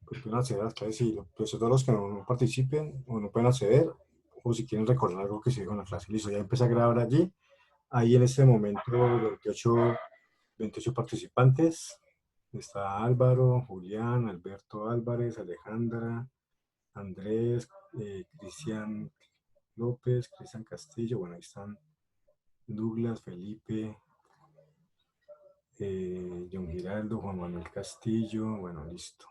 pues pueden acceder a las clases y pues todos los que no participen o no pueden acceder, o si quieren recordar algo que se dijo en la clase. Listo, ya empecé a grabar allí. Ahí en este momento 28 participantes. Está Álvaro, Julián, Alberto Álvarez, Alejandra, Andrés, Cristian López, Cristian Castillo. Bueno, ahí están Douglas, Felipe, John Giraldo, Juan Manuel Castillo. Bueno, listo.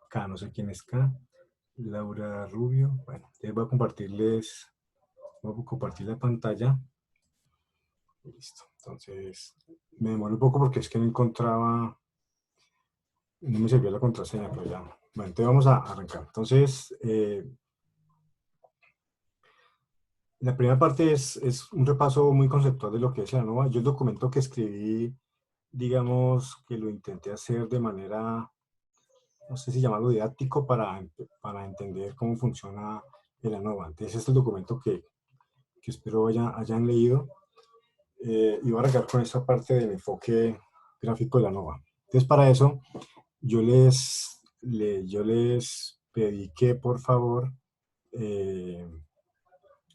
K, no sé quién es K. Laura Rubio. Bueno, voy a compartir la pantalla. Listo. Entonces, me demoré un poco porque es que no encontraba, no me servía la contraseña, pero ya. Bueno, entonces vamos a arrancar. Entonces, la primera parte es un repaso muy conceptual de lo que es la NOVA. Yo el documento que escribí, digamos que lo intenté hacer de manera, no sé si llamarlo didáctico, para entender cómo funciona el ANOVA. Entonces, este es el documento que espero hayan leído. Y voy a arrancar con esta parte del enfoque gráfico de la ANOVA. Entonces, para eso, yo les pedí que, por favor, eh,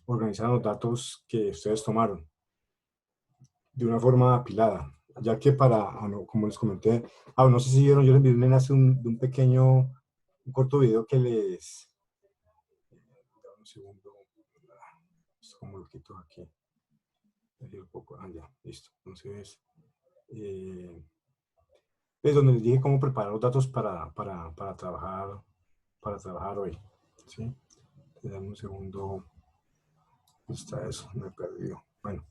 organizaran los datos que ustedes tomaron de una forma apilada, ya que como les comenté, no sé si vieron, yo les envié un enlace de un pequeño, un corto video que dame un segundo, como lo quito aquí, un poco, ya, listo. Entonces, es donde les dije cómo preparar los datos para trabajar hoy, ¿sí? Dame un segundo, ¿dónde está eso? Me he perdido. Bueno,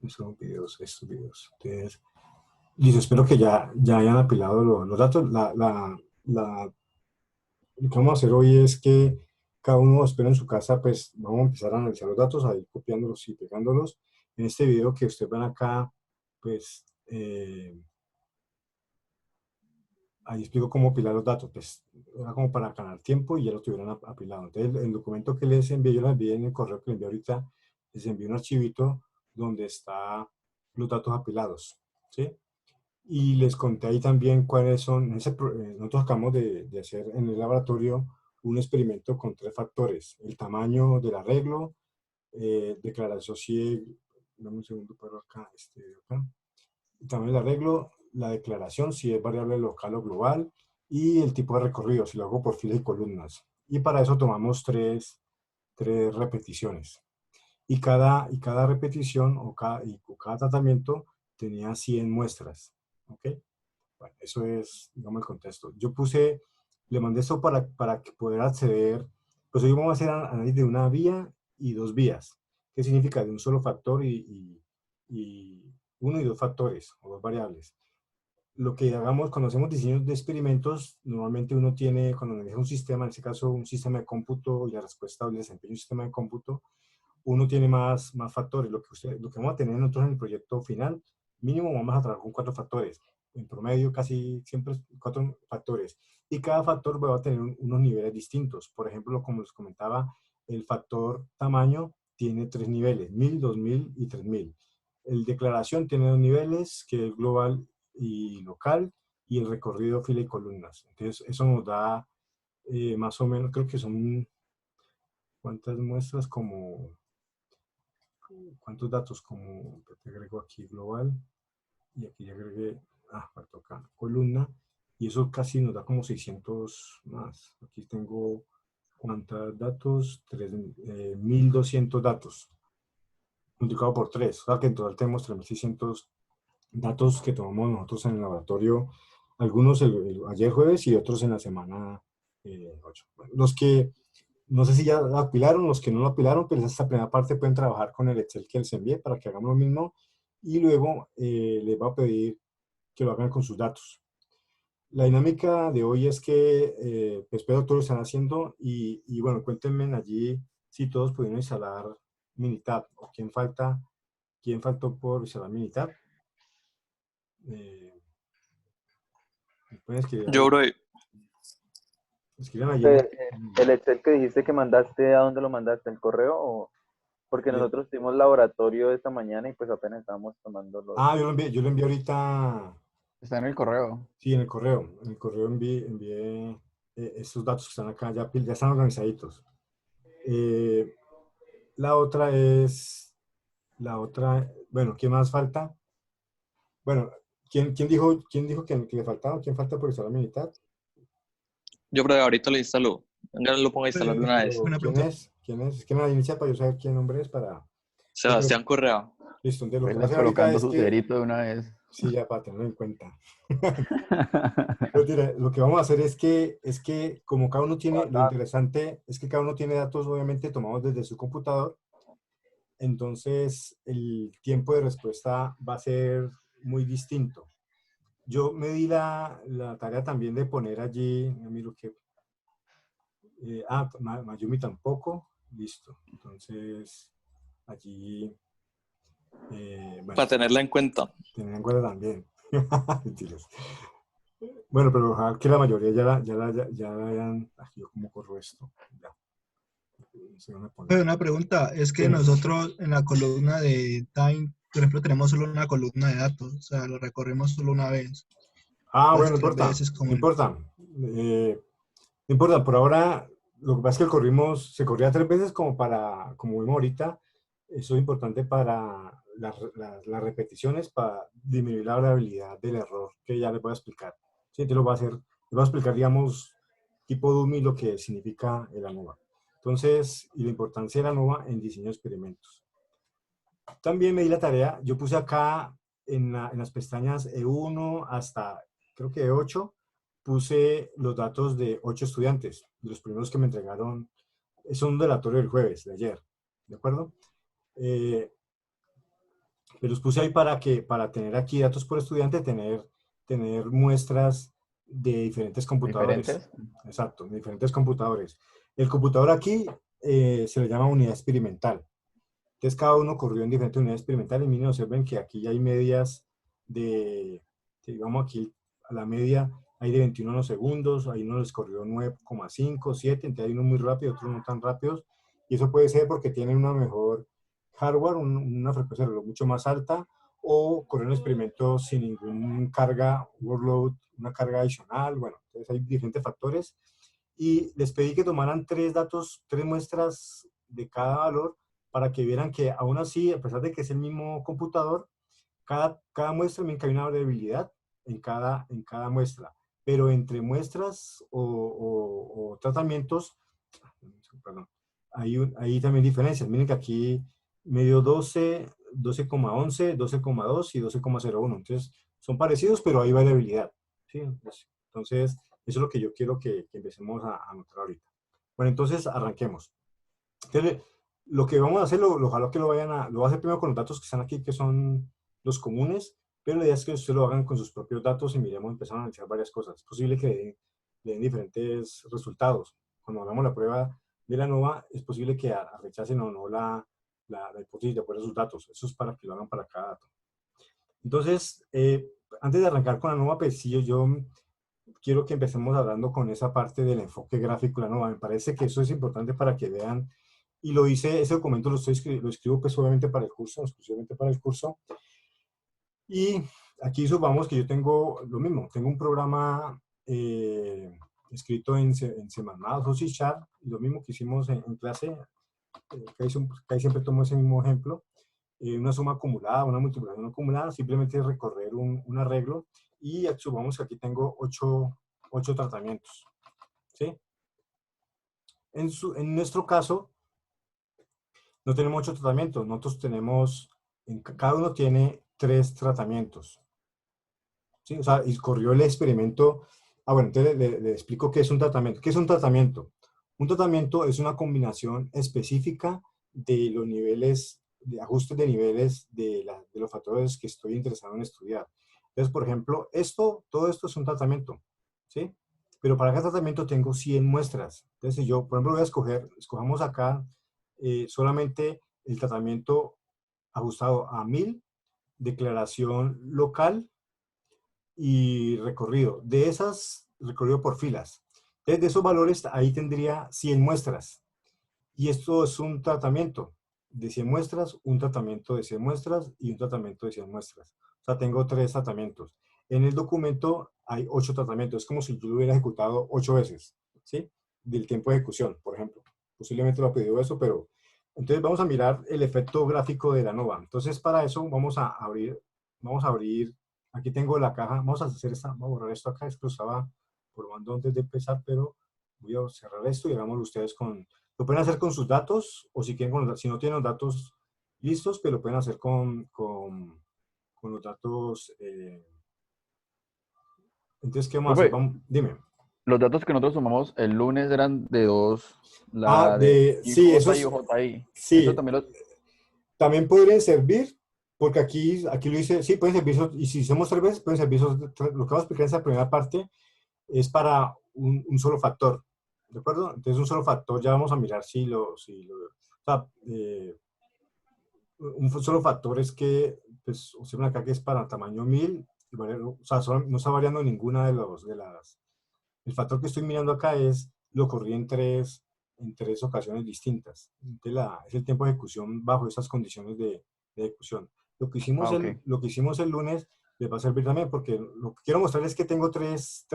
estos videos. Entonces, listo, espero que ya hayan apilado los datos. Lo que vamos a hacer hoy es que cada uno espera en su casa, pues vamos a empezar a analizar los datos, a ir copiándolos y pegándolos. En este video que ustedes ven acá, pues ahí explico cómo apilar los datos. Pues era como para ganar tiempo y ya lo tuvieron apilado. Entonces, el documento que les envié, yo les envié en el correo que les envié ahorita, les envié un archivito donde está los datos apilados, ¿sí? Y les conté ahí también cuáles son, nosotros acabamos de hacer en el laboratorio un experimento con 3 factores: el tamaño del arreglo, declaración si, dame un segundo para acá, acá, el tamaño del arreglo, la declaración si es variable local o global, y el tipo de recorrido, si lo hago por filas y columnas. Y para eso tomamos tres repeticiones. Y cada repetición o cada tratamiento tenía 100 muestras. ¿Ok? Bueno, eso es, digamos, el contexto. Le mandé esto para que poder acceder, pues hoy vamos a hacer análisis de una vía y 2 vías. ¿Qué significa? De un solo factor y uno y 2 factores o 2 variables. Lo que hagamos cuando hacemos diseños de experimentos, normalmente uno tiene, cuando maneja un sistema, en este caso un sistema de cómputo y la respuesta del desempeño de un sistema de cómputo, uno tiene más factores. Lo que vamos a tener nosotros en el proyecto final, mínimo vamos a trabajar con 4 factores. En promedio, casi siempre 4 factores. Y cada factor va a tener unos niveles distintos. Por ejemplo, como les comentaba, el factor tamaño tiene 3 niveles: 1000, 2000 y 3000. El declaración tiene 2 niveles, que es global y local, y el recorrido, fila y columnas. Entonces, eso nos da más o menos, creo que son, ¿cuántas muestras? ¿Cuántos datos? Como te agrego aquí global, y aquí ya agregué, falta acá, columna, y eso casi nos da como 600 más. Aquí tengo, ¿cuántos datos? 1200 datos, multiplicado por 3, o sea que en total tenemos 3600 datos que tomamos nosotros en el laboratorio, algunos ayer jueves y otros en la semana 8. Bueno, no sé si ya lo apilaron, los que no lo apilaron, pues esta primera parte pueden trabajar con el Excel que les envié para que hagamos lo mismo, y luego les voy a pedir que lo hagan con sus datos. La dinámica de hoy es que, pues espero todos lo están haciendo, y bueno, cuéntenme allí si todos pudieron instalar Minitab, o quién faltó por instalar Minitab. Eh, pueden escribir Yo, ahí, bro, escriban allí en Eh, el Excel que dijiste que mandaste, ¿a dónde lo mandaste? ¿El correo? Porque el- nosotros tuvimos laboratorio esta mañana y pues apenas estábamos tomando los... yo lo envié ahorita. Está en el correo. Sí, en el correo. En el correo envié. estos datos que están acá ya están organizaditos. Eh, la otra es, bueno, ¿qué más falta? Bueno, quién dijo que le faltaba? ¿Quién falta por instalar militar? Yo creo que ahorita lo instalo. Venga, lo pongo a instalar de una vez. Pero, Una ¿quién pregunta. es? ¿Quién es? Es que no la inicia para yo saber quién nombre es para... Porque Sebastián Correa. listo, entonces lo que va a Vaya hacer ahorita colocando es su que... cerito de una vez. Sí, ya para tenerlo en cuenta. Pero mira, lo que vamos a hacer es que como cada uno tiene, lo interesante es que cada uno tiene datos obviamente tomados desde su computador, entonces el tiempo de respuesta va a ser muy distinto. Yo me di la tarea también de poner allí, miro que, Mayumi tampoco, listo. Entonces, allí, bueno, Para tenerla en cuenta. tener en cuenta también. Mentiras. Bueno, pero ojalá que la mayoría ya la hayan, yo cómo corro esto, ya. Se van a poner. Una pregunta, es que Dime. nosotros en la columna de time, por ejemplo, tenemos solo una columna de datos, o sea, lo recorremos solo una vez. Bueno, no Las tres importa, veces como no importa. No importa, por ahora, lo que pasa es que se corría 3 veces como vimos ahorita, eso es importante para las repeticiones, para disminuir la variabilidad del error, que ya les voy a explicar. Sí, te lo voy a hacer, les voy a explicar, digamos, tipo dummy, lo que significa el ANOVA. Entonces, y la importancia del ANOVA en diseño de experimentos. También me di la tarea, yo puse acá en las pestañas E1 hasta, creo que E8, puse los datos de 8 estudiantes, de los primeros que me entregaron, es un relatorio del jueves, de ayer, ¿de acuerdo? Me los puse ahí para tener aquí datos por estudiante, tener muestras de diferentes computadores. ¿Diferentes? Exacto, de diferentes computadores. El computador aquí se le llama unidad experimental. Entonces cada uno corrió en diferentes unidades experimentales. Miren, observen que aquí ya hay medias digamos aquí a la media hay de 21 segundos, ahí uno les corrió 9,5, 7, entonces hay uno muy rápido, otros no tan rápidos. Y eso puede ser porque tienen una mejor hardware, una frecuencia de reloj mucho más alta, o correr un experimento sin ningún carga, workload, una carga adicional. Bueno, entonces hay diferentes factores. Y les pedí que tomaran 3 muestras de cada valor para que vieran que aún así, a pesar de que es el mismo computador, cada muestra me hay una variabilidad en cada muestra. Pero entre muestras o tratamientos, perdón, hay también diferencias. Miren que aquí me dio 12, 12,11, 12,2 y 12,01. Entonces, son parecidos, pero hay variabilidad. ¿Sí? Entonces, eso es lo que yo quiero que empecemos a notar ahorita. Bueno, entonces arranquemos. Entonces, lo que vamos a hacer, ojalá que lo voy a hacer primero con los datos que están aquí, que son los comunes, pero la idea es que ustedes lo hagan con sus propios datos y miremos, empezar a analizar varias cosas. Es posible que le den diferentes resultados. Cuando hagamos la prueba de la ANOVA, es posible que rechacen o no la hipótesis de acuerdo a sus datos. Eso es para que lo hagan para cada dato. Entonces, antes de arrancar con la ANOVA, pues sí, yo quiero que empecemos hablando con esa parte del enfoque gráfico de la ANOVA. Me parece que eso es importante para que vean, y lo hice, ese documento lo escribo pues obviamente para el curso, exclusivamente para el curso. Y aquí supongamos que yo tengo lo mismo, tengo un programa escrito en C++ o C#, lo mismo que hicimos en clase, que ahí siempre tomo ese mismo ejemplo, una suma acumulada, una multiplicación acumulada, simplemente recorrer un arreglo, y supongamos que aquí tengo 8 tratamientos, ¿sí? En nuestro caso, no tenemos 8 tratamientos, nosotros tenemos, cada uno tiene 3 tratamientos, ¿sí? O sea, y corrió el experimento. Bueno, entonces le explico qué es un tratamiento. ¿Qué es un tratamiento? Un tratamiento es una combinación específica de los niveles, de ajustes de niveles de los factores que estoy interesado en estudiar. Entonces, por ejemplo, todo esto es un tratamiento, ¿sí? Pero para cada tratamiento tengo 100 muestras. Entonces, si yo, por ejemplo, voy a escojamos acá solamente el tratamiento ajustado a 1000, declaración local y recorrido. De esas, recorrido por filas. Entonces, de esos valores, ahí tendría 100 muestras. Y esto es un tratamiento de 100 muestras, un tratamiento de 100 muestras y un tratamiento de 100 muestras. O sea, tengo 3 tratamientos. En el documento hay 8 tratamientos. Es como si yo lo hubiera ejecutado 8 veces. ¿sí? Del tiempo de ejecución, por ejemplo. Posiblemente lo ha pedido eso, pero... Entonces vamos a mirar el efecto gráfico de la ANOVA. Entonces para eso vamos a abrir, aquí tengo la caja, vamos a hacer esta, vamos a borrar esto acá, es que lo estaba probando antes de empezar, pero voy a cerrar esto y hagámoslo ustedes con, lo pueden hacer con sus datos, o si quieren, si no tienen los datos listos, pero lo pueden hacer con los datos. Entonces, ¿qué vamos a hacer? Profe, Vamos, dime. los datos que nosotros sumamos el lunes eran de dos, Ah, la de sí, IJ y OJI. Eso sí, también lo... también podrían servir, porque aquí lo dice, sí, pueden servir, y si hacemos 3 veces, pueden servir, lo que vamos a explicar en esa primera parte es para un solo factor, ¿de acuerdo? Entonces, un solo factor, ya vamos a mirar o sea, un solo factor es que, pues, observen acá que es para tamaño 1000, o sea, no está variando ninguna el factor que estoy mirando acá lo corrí en tres ocasiones distintas. Es el tiempo de ejecución bajo esas condiciones de ejecución. Ah, ok. Lo que hicimos el lunes les va a servir también, porque lo que quiero mostrar es que tengo tres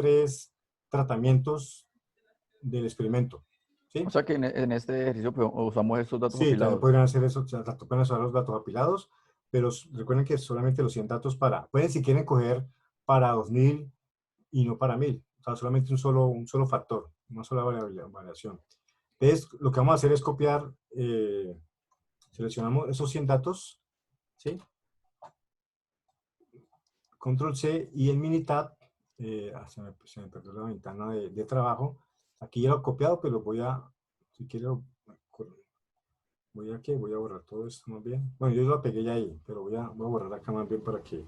tratamientos del experimento. ¿Sí? O sea que en este ejercicio pues, usamos estos datos Sí, también apilados. podrían hacer eso, o sea, pueden usar los datos apilados, pero recuerden que solamente los 100 datos pueden si quieren coger para 2000 y no para 1000, o sea, solamente un solo factor, una sola variación. Entonces, lo que vamos a hacer es copiar, seleccionamos esos 100 datos, ¿sí? Control C y el Minitab, se me perdió la ventana de trabajo, aquí ya lo he copiado, pero si quiero, voy a borrar todo esto más bien. Bueno, yo lo pegué ya ahí, pero voy a borrar acá más bien para que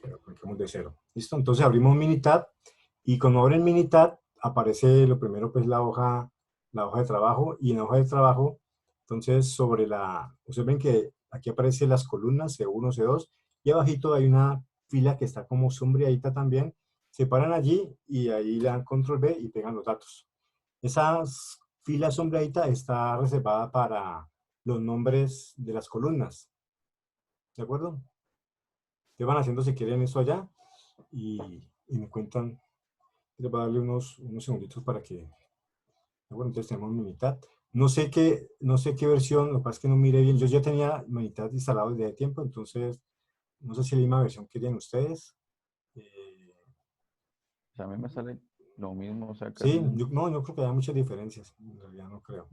arranquemos de cero. ¿Listo? Entonces abrimos Minitab y cuando abren Minitab aparece lo primero pues la hoja de trabajo y en la hoja de trabajo, entonces ustedes ven que aquí aparecen las columnas C1, C2 y abajito hay una fila que está como sombreadita también. Se paran allí y ahí le dan control V y pegan los datos. Esa fila sombreadita está reservada para los nombres de las columnas. ¿De acuerdo? Te van haciendo si quieren eso allá y me cuentan. Les voy a darle unos segunditos para que... Bueno, entonces tenemos Minitab. No sé qué versión, lo que pasa es que no mire bien. Yo ya tenía Minitab instalado desde hace tiempo, entonces no sé si es la misma versión que tienen ustedes. O sea, a mí me sale lo mismo, o sea, casi... Sí, no creo que haya muchas diferencias. En realidad no creo.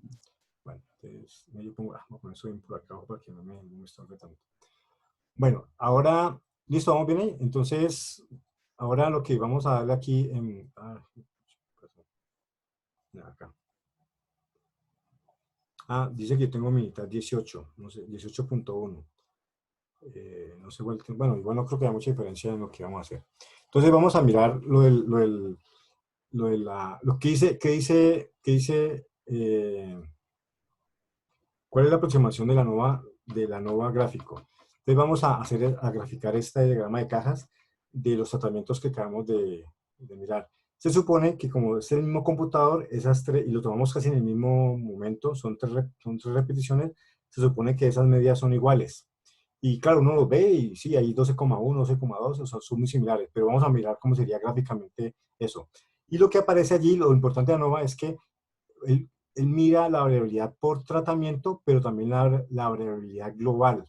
Bueno, entonces yo voy a poner eso bien por acá abajo para que no me estorbe tanto. Bueno, ahora, listo, vamos bien ahí. Entonces, ahora lo que vamos a darle aquí acá. Dice que yo tengo Minitab 18, no sé, 18.1. No sé, bueno, igual no creo que haya mucha diferencia en lo que vamos a hacer. Entonces vamos a mirar lo que dice, cuál es la aproximación de la NOVA gráfico. Entonces vamos a graficar este diagrama de cajas de los tratamientos que acabamos de mirar. Se supone que como es el mismo computador, y lo tomamos casi en el mismo momento, son tres repeticiones, se supone que esas medidas son iguales. Y claro, uno los ve y sí, hay 12,1, 12,2, o sea, son muy similares, pero vamos a mirar cómo sería gráficamente eso. Y lo que aparece allí, lo importante de ANOVA es que él mira la variabilidad por tratamiento, pero también la variabilidad global.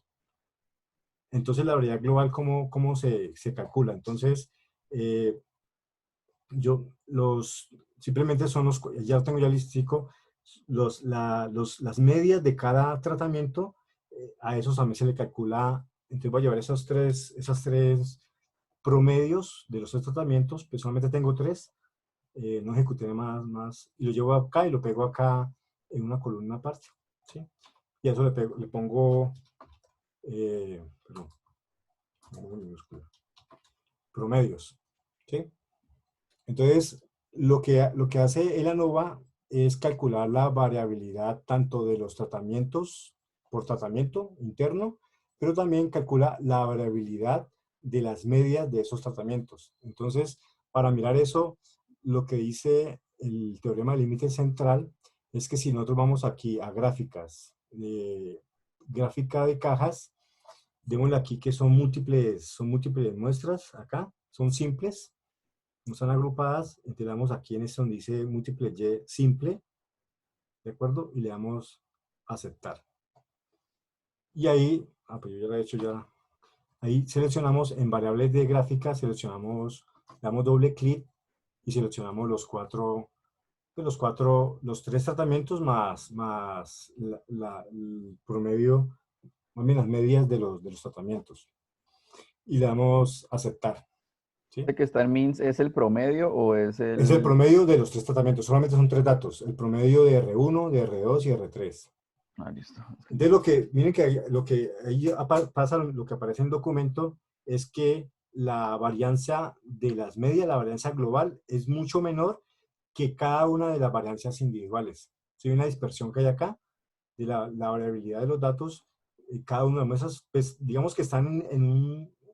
Entonces, la variabilidad global, ¿cómo se calcula? Entonces, eh, simplemente ya lo tengo ya listico, las medias de cada tratamiento, a esos también se le calcula, entonces voy a llevar esas tres promedios de los tres tratamientos, pues solamente tengo tres, no ejecuté más, y lo llevo acá y lo pego acá en una columna aparte, ¿sí? Y a eso le pongo, perdón, promedios, ¿sí? Entonces, lo que hace el ANOVA es calcular la variabilidad tanto de los tratamientos por tratamiento interno, pero también calcula la variabilidad de las medias de esos tratamientos. Entonces, para mirar eso, lo que dice el teorema del límite central es que si nosotros vamos aquí a gráficas, gráfica de cajas, démosle aquí que son múltiples muestras acá, son simples, como están agrupadas, entonces le damos aquí en este donde dice múltiple y simple, ¿de acuerdo? Y le damos aceptar. Y ahí, pues yo ya lo he hecho ya. Ahí seleccionamos en variables de gráfica, seleccionamos, le damos doble clic y seleccionamos los tres tratamientos más el promedio, más bien las medias de los tratamientos. Y le damos aceptar. ¿Sí? ¿El que está en MINS es el promedio o es Es el el...? promedio de los tres tratamientos, solamente son tres datos, el promedio de R1, de R2 y R3. Ah, listo. Entonces, miren que lo que ahí pasa, lo que aparece en el documento es que la varianza de las medias, la varianza global, es mucho menor que cada una de las varianzas individuales. Si hay una dispersión que hay acá, de la variabilidad de los datos, cada una de esas, pues digamos que están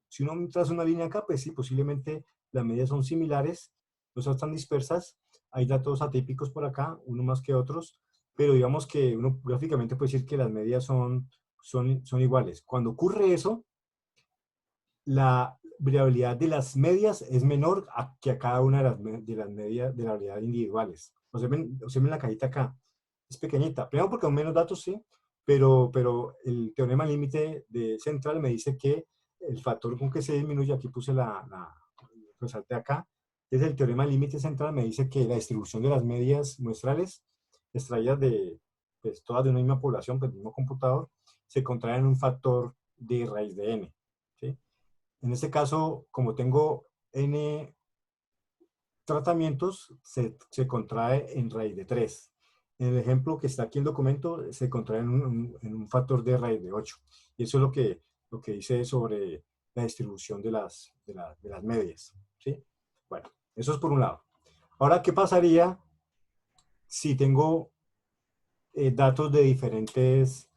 si uno traza una línea acá, pues sí, posiblemente las medias son similares, no son tan dispersas, hay datos atípicos por acá, uno más que otros, pero digamos que uno gráficamente puede decir que las medias son iguales. Cuando ocurre eso, la variabilidad de las medias es menor que a cada una de las medias de la variabilidad individuales. Observen la cajita acá, es pequeñita. Primero porque son menos datos, sí, pero el teorema límite de central me dice que el factor con que se disminuye, aquí puse resalte acá, es el teorema límite central, me dice que la distribución de las medias muestrales extraídas de, pues, todas de una misma población, pues, del mismo computador, se contraen en un factor de raíz de n. ¿Sí? En este caso, como tengo n tratamientos, se contrae en raíz de 3. En el ejemplo que está aquí en el documento, se contrae en un factor de raíz de 8. Y eso es lo que dice sobre la distribución de las medias. ¿Sí? Bueno, eso es por un lado. Ahora, ¿qué pasaría si tengo datos de diferentes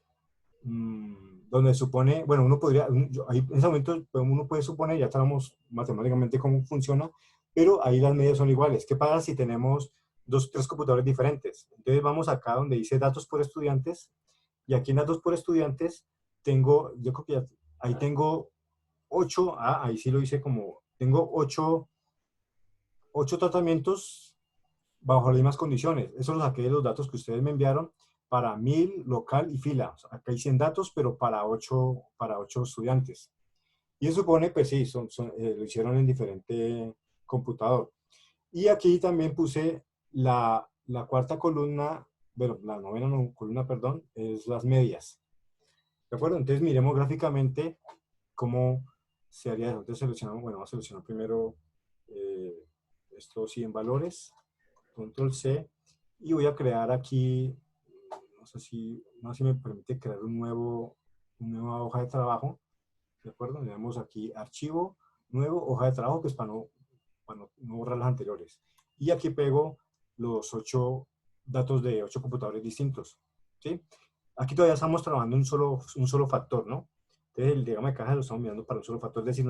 donde supone, bueno, uno podría, ahí en ese momento uno puede suponer, ya sabemos matemáticamente cómo funciona, pero ahí las medias son iguales. ¿Qué pasa si tenemos tres computadores diferentes? Entonces vamos acá donde dice datos por estudiantes, y aquí en datos por estudiantes tengo, yo creo que ahí tengo 8, ahí sí lo hice como, tengo 8 tratamientos bajo las mismas condiciones. Eso lo saqué de los datos que ustedes me enviaron para 1000, local y fila. O sea, acá hay 100 datos, pero para 8 estudiantes. Y eso supone, pues sí, lo hicieron en diferente computador. Y aquí también puse la cuarta columna, bueno, la novena columna, perdón, es las medias. ¿De acuerdo? Entonces miremos gráficamente cómo se haría eso. Entonces seleccionamos, bueno, vamos a seleccionar primero esto sí en valores. Control C, y voy a crear aquí, no sé si me permite crear una nueva hoja de trabajo, ¿de acuerdo? Le damos aquí archivo, nuevo, hoja de trabajo, que es para no borrar las anteriores. Y aquí pego los 8 datos de 8 computadores distintos, ¿sí? Aquí todavía estamos trabajando un solo factor, ¿no? Entonces el diagrama de caja lo estamos mirando para un solo factor, es decir,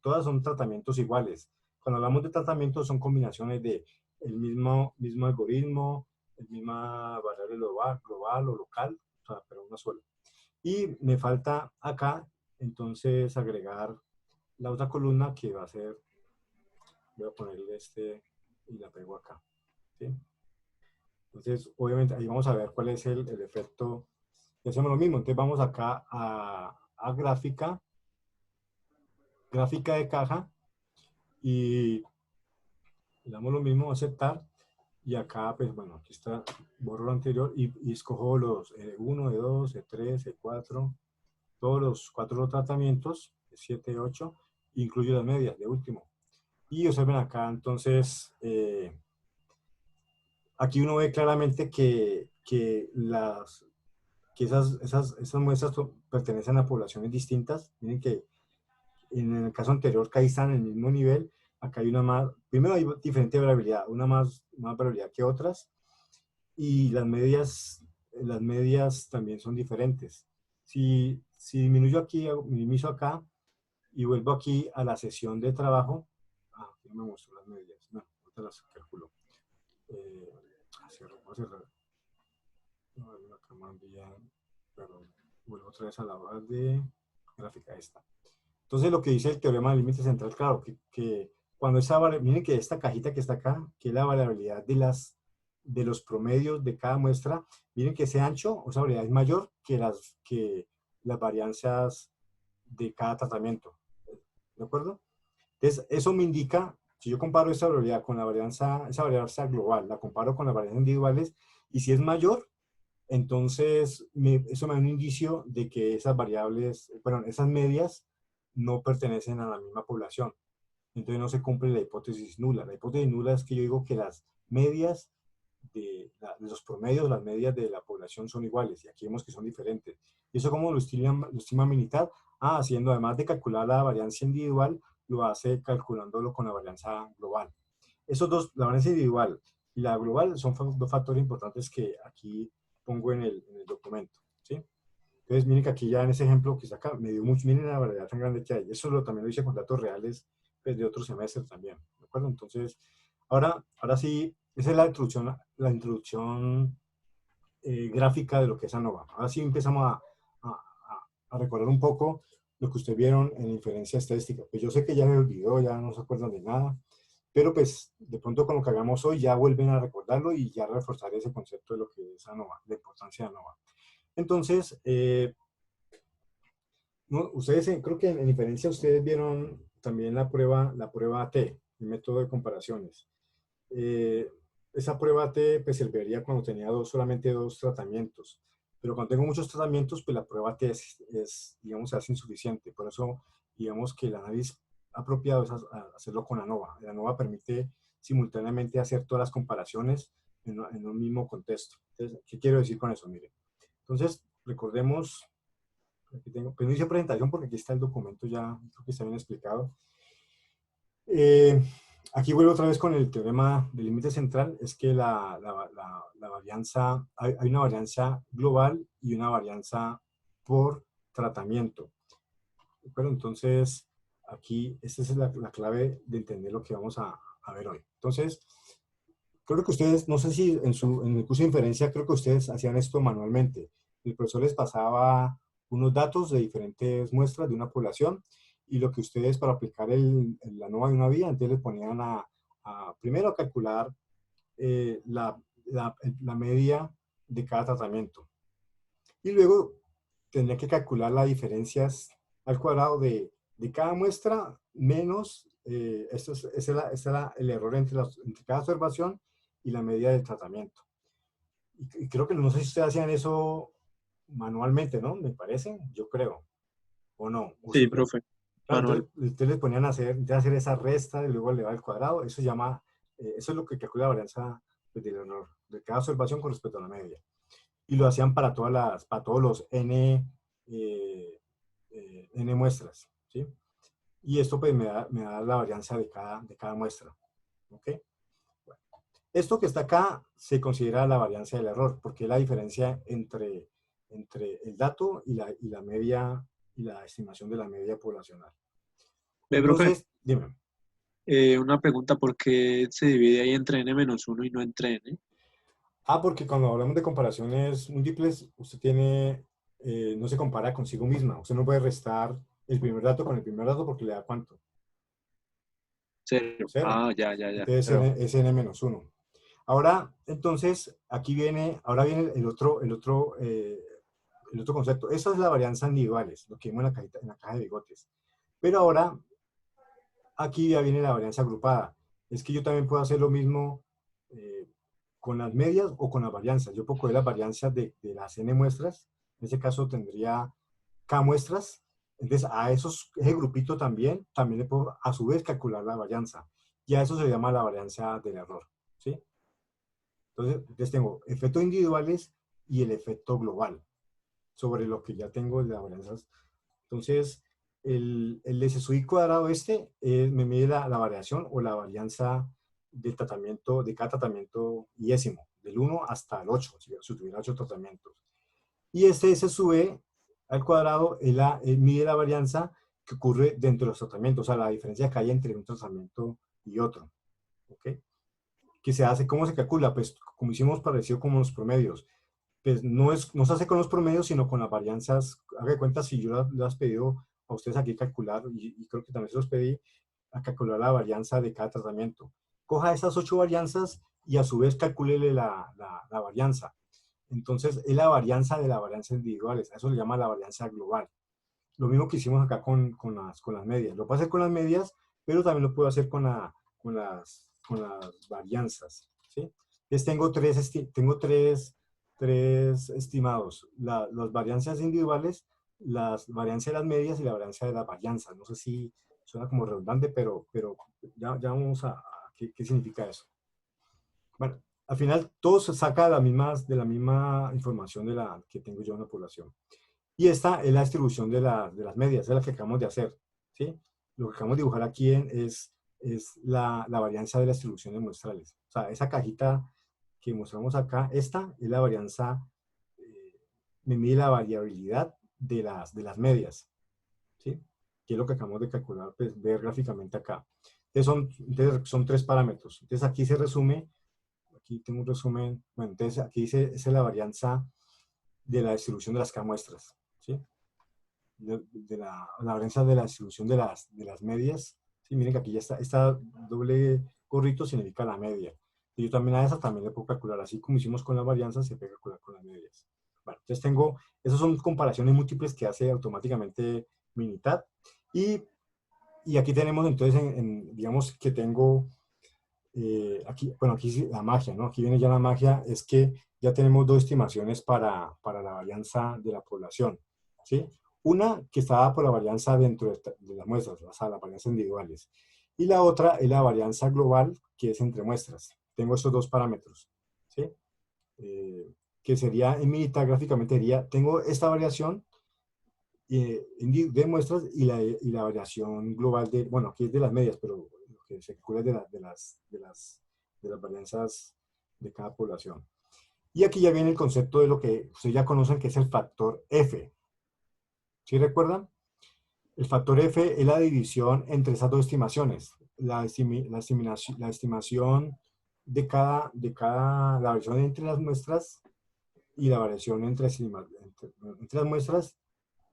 todas son tratamientos iguales. Cuando hablamos de tratamientos son combinaciones de el mismo algoritmo, el misma variable global o local, o sea, pero una sola. Y me falta acá, entonces, agregar la otra columna que va a ser, voy a ponerle y la pego acá. ¿Sí? Entonces, obviamente, ahí vamos a ver cuál es el efecto. Y hacemos lo mismo, entonces vamos acá a gráfica de caja, y le damos lo mismo, aceptar. Y acá, pues bueno, aquí está, borro lo anterior y escojo los E1, E2, E3, E4, todos los 4 tratamientos, 7, 8, incluyo las medias de último. Y observen acá, entonces, aquí uno ve claramente que esas muestras pertenecen a poblaciones distintas. Miren que en el caso anterior, que ahí están en el mismo nivel, acá hay una más, primero hay diferente variabilidad, una más variabilidad que otras, y las medias también son diferentes. Si disminuyo aquí, minimizo acá, y vuelvo aquí a la sesión de trabajo, aquí no me muestro las medias, no, no te las calculo. Voy a cerrar. No, acá me envían, perdón, vuelvo otra vez a la hoja de gráfica esta. Entonces, lo que dice el teorema del límite central, claro, que cuando miren que esta cajita que está acá, que es la variabilidad de los promedios de cada muestra, miren que ese ancho o esa variabilidad es mayor que las varianzas de cada tratamiento. ¿De acuerdo? Entonces, eso me indica, si yo comparo esa variabilidad con esa varianza global, la comparo con las varianzas individuales, y si es mayor, entonces eso me da un indicio de que esas variables, bueno, esas medias no pertenecen a la misma población. Entonces no se cumple la hipótesis nula. La hipótesis nula es que yo digo que las medias de los promedios, las medias de la población son iguales, y aquí vemos que son diferentes. ¿Y eso cómo lo estima Minitab? Haciendo, además de calcular la varianza individual, lo hace calculándolo con la varianza global. Esos dos, la varianza individual y la global, son dos factores importantes que aquí pongo en el documento, ¿sí? Entonces, miren que aquí ya en ese ejemplo que saca, me dio mucho, miren la variedad tan grande que hay. Eso también lo hice con datos reales, pues, de otros semestres también, ¿de acuerdo? Entonces, ahora sí, esa es la introducción gráfica de lo que es ANOVA. Ahora sí empezamos a recordar un poco lo que ustedes vieron en inferencia estadística. Pues yo sé que ya me olvidó, ya no se acuerdan de nada, pero pues de pronto con lo que hagamos hoy ya vuelven a recordarlo y ya reforzar ese concepto de lo que es ANOVA, la importancia de ANOVA. Entonces, no, ustedes, creo que en inferencia ustedes vieron también la prueba T, el método de comparaciones. Esa prueba T pues, serviría cuando tenía solamente dos tratamientos, pero cuando tengo muchos tratamientos, pues la prueba T digamos, es insuficiente. Por eso, digamos que el análisis apropiado es hacerlo con ANOVA. La ANOVA permite simultáneamente hacer todas las comparaciones en un mismo contexto. Entonces, ¿qué quiero decir con eso? Mire, entonces, recordemos, aquí tengo, pero no hice presentación porque aquí está el documento ya, creo que está bien explicado. Aquí vuelvo otra vez con el teorema del límite central, es que la varianza, hay una varianza global y una varianza por tratamiento. Bueno, entonces, aquí, esta es la clave de entender lo que vamos a ver hoy. Entonces, creo que ustedes, no sé si en el curso de inferencia, creo que ustedes hacían esto manualmente. El profesor les pasaba unos datos de diferentes muestras de una población, y lo que ustedes para aplicar la ANOVA de una vía, entonces les ponían primero a calcular la media de cada tratamiento. Y luego tendría que calcular las diferencias al cuadrado de cada muestra menos, ese era el error entre cada observación y la medida del tratamiento. Y creo que no sé si ustedes hacían eso manualmente, ¿no? Me parece, yo creo. ¿O no? Sí, profe. Claro, Manual. entonces, ustedes les ponían a hacer esa resta y luego elevar al cuadrado. Eso eso es lo que calcula la varianza del error de cada observación con respecto a la media. Y lo hacían para todos los n muestras, ¿sí? Y esto pues me da la varianza de cada muestra, ¿ok? Bueno, esto que está acá se considera la varianza del error, porque es la diferencia entre el dato y la media, y la estimación de la media poblacional. Profe, Entonces, dime. una pregunta, ¿por qué se divide ahí entre n-1 y no entre n? Porque cuando hablamos de comparaciones múltiples, usted no se compara consigo misma. Usted no puede restar el primer dato con el primer dato porque le da ¿cuánto? 0. 0. Ah, ya. Entonces es n-1. Ahora, entonces, ahora viene el otro concepto. Esa es la varianza individuales, lo que vimos en la caja de bigotes. Pero ahora, aquí ya viene la varianza agrupada. Es que yo también puedo hacer lo mismo con las medias o con las varianzas. Yo puedo coger las varianzas de las n muestras. En ese caso tendría k muestras. Entonces, ese grupito también le puedo a su vez calcular la varianza. Y a eso se le llama la varianza del error, ¿sí? Entonces tengo efectos individuales y el efecto global sobre lo que ya tengo de las varianzas. Entonces, el SSI cuadrado me mide la variación o la varianza del tratamiento, de cada tratamiento iésimo, del 1 hasta el 8, si tuviera 8 tratamientos. Y este SSV al cuadrado mide la varianza que ocurre dentro de los tratamientos, o sea, la diferencia que hay entre un tratamiento y otro. ¿Ok? ¿Qué se hace? ¿Cómo se calcula? Pues como hicimos parecido con los promedios. Pues no se hace con los promedios, sino con las varianzas. Haga de cuenta, si yo las pedido a ustedes aquí calcular, y creo que también se los pedí, a calcular la varianza de cada tratamiento. Coja esas 8 varianzas y a su vez calcúlele la varianza. Entonces, es la varianza de las varianzas individuales. A eso le llama la varianza global. Lo mismo que hicimos acá con las medias. Lo puedo hacer con las medias, pero también lo puedo hacer con las varianzas, ¿sí? Entonces, tengo tres estimados. Las varianzas individuales, las varianzas de las medias y la varianza de las varianzas. No sé si suena como redundante, pero ya vamos a qué significa eso. Bueno, al final todo se saca de la misma información que tengo yo en la población. Y esta es la distribución de las medias, es la que acabamos de hacer, ¿sí? Lo que acabamos de dibujar aquí es la varianza de la distribución de muestrales. O sea, esa cajita que mostramos acá, esta es la varianza, me mide la variabilidad de las medias, ¿sí? Que es lo que acabamos de calcular, pues, ver gráficamente acá. Entonces son 3 parámetros. Entonces aquí se resume, aquí tengo un resumen, bueno, entonces aquí esa es la varianza de la distribución de las K-muestras, ¿sí? La varianza de la distribución de las medias. ¿Sí? Miren que aquí ya está, esta doble gorrito significa la media. Y yo también a esa también le puedo calcular, así como hicimos con las varianzas, se puede calcular con las medias. Bueno, entonces esas son comparaciones múltiples que hace automáticamente Minitab. Y aquí tenemos entonces, digamos que tengo, aquí, bueno, aquí sí, la magia, ¿no? Aquí viene ya la magia, es que ya tenemos 2 estimaciones para la varianza de la población, ¿sí? Una que está dada por la varianza dentro de las muestras, o sea, las varianzas individuales. Y la otra es la varianza global, que es entre muestras. Tengo estos 2 parámetros, ¿sí? Que sería, en Minitab gráficamente sería, tengo esta variación de muestras y la variación global bueno, aquí es de las medias, pero lo que se calcula es de las varianzas de cada población. Y aquí ya viene el concepto de lo que ustedes ya conocen, que es el factor F. ¿Sí recuerdan? El factor F es la división entre esas 2 estimaciones. La estimación la variación entre las muestras y la variación entre las muestras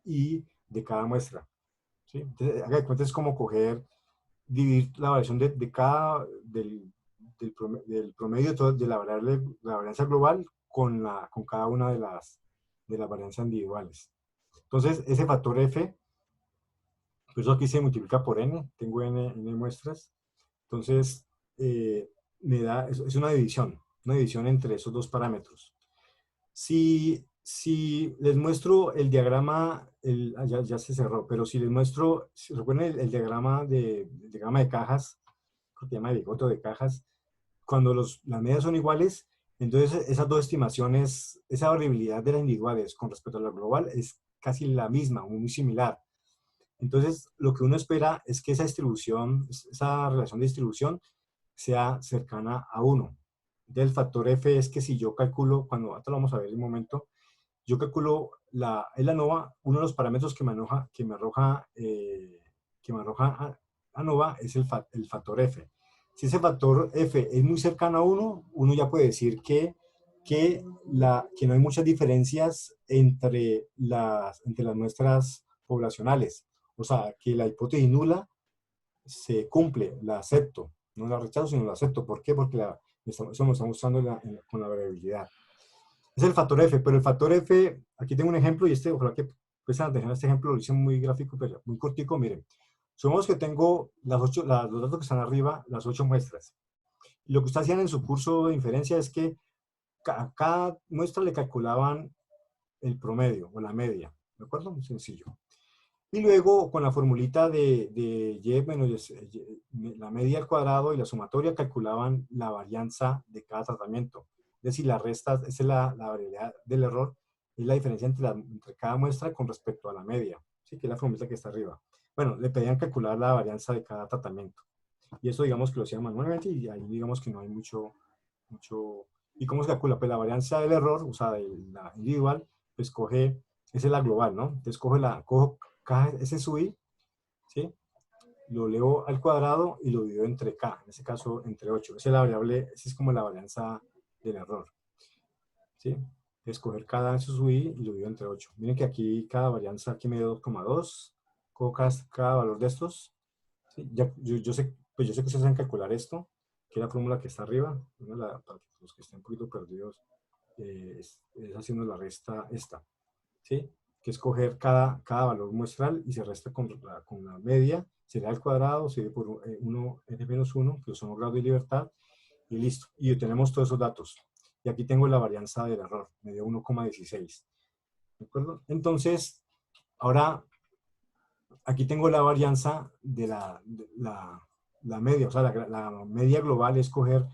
y de cada muestra. ¿Sí? Entonces, haga de cuenta, es como dividir la variación del promedio de la varianza global con cada una de las varianzas individuales. Entonces, ese factor F, por eso aquí se multiplica por n, tengo n muestras. Entonces, es una división entre esos 2 parámetros. Si les muestro el diagrama, ya se cerró, pero si les muestro, recuerden el diagrama de cajas, el diagrama de bigote de cajas, cuando las medidas son iguales, entonces esas 2 estimaciones, esa variabilidad de las individuales con respecto a la global es casi la misma, muy similar. Entonces, lo que uno espera es que esa relación de distribución sea cercana a 1. Del factor F es que si yo calculo, ahora lo vamos a ver en un momento, yo calculo la ANOVA, uno de los parámetros que me arroja ANOVA es el factor F. Si ese factor F es muy cercano a 1, uno ya puede decir que no hay muchas diferencias entre las muestras poblacionales. O sea, que la hipótesis nula se cumple, la acepto. No la rechazo, sino la acepto. ¿Por qué? Porque eso lo estamos usando con la variabilidad. Es el factor F, pero el factor F, aquí tengo un ejemplo y ojalá que presten atención a este ejemplo, lo hice muy gráfico, pero muy cortico. Miren, supongamos que tengo los datos que están arriba, las 8 muestras. Y lo que ustedes hacían en su curso de inferencia es que a cada muestra le calculaban el promedio o la media, ¿de acuerdo? Muy sencillo. Y luego con la formulita de y menos la media al cuadrado y la sumatoria calculaban la varianza de cada tratamiento. Es decir, la resta, esa es la variabilidad del error, es la diferencia entre cada muestra con respecto a la media, ¿sí? Que es la formulita que está arriba. Bueno, le pedían calcular la varianza de cada tratamiento. Y eso digamos que lo hacían manualmente y ahí digamos que no hay mucho. ¿Y cómo se calcula? Pues la varianza del error, o sea, de la individual, pues esa es la global, ¿no? Entonces cojo ese subí, ¿sí? Lo leo al cuadrado y lo divido entre k, en ese caso entre 8. Esa es como la varianza del error, ¿sí? Escoger cada subí y lo divido entre 8. Miren que aquí cada varianza, aquí me dio 2,2, cojo cada valor de estos, ¿sí? Yo sé, pues yo sé que ustedes saben calcular esto, que es la fórmula que está arriba, ¿no? Para los que estén un poquito perdidos, es haciendo la resta esta, ¿sí? Que es coger cada valor muestral y se resta con la media, sería al cuadrado, se divide por 1, n menos 1, que son los grados de libertad, y listo. Y tenemos todos esos datos. Y aquí tengo la varianza del error, me dio 1,16. ¿De acuerdo? Entonces, ahora aquí tengo la varianza de la media, o sea, la media global es coger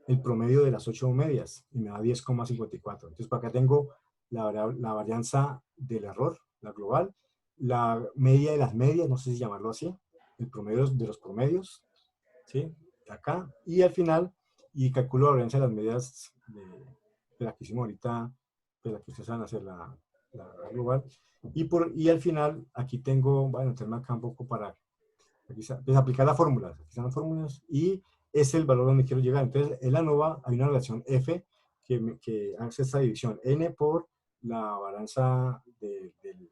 el promedio de las 8 medias y me da 10,54. Entonces, para acá tengo la varianza del error, la global, la media de las medias, no sé si llamarlo así, el promedio de los promedios, ¿sí? Acá, y al final, y calculo la varianza de las medias de la que hicimos ahorita, de la que ustedes van a hacer la global, y al final, aquí tengo, bueno, meterme acá un poco para pues, aplicar las fórmulas. Aquí están las fórmulas y es el valor donde quiero llegar. Entonces, en la ANOVA hay una relación F que hace esta división. N por la varianza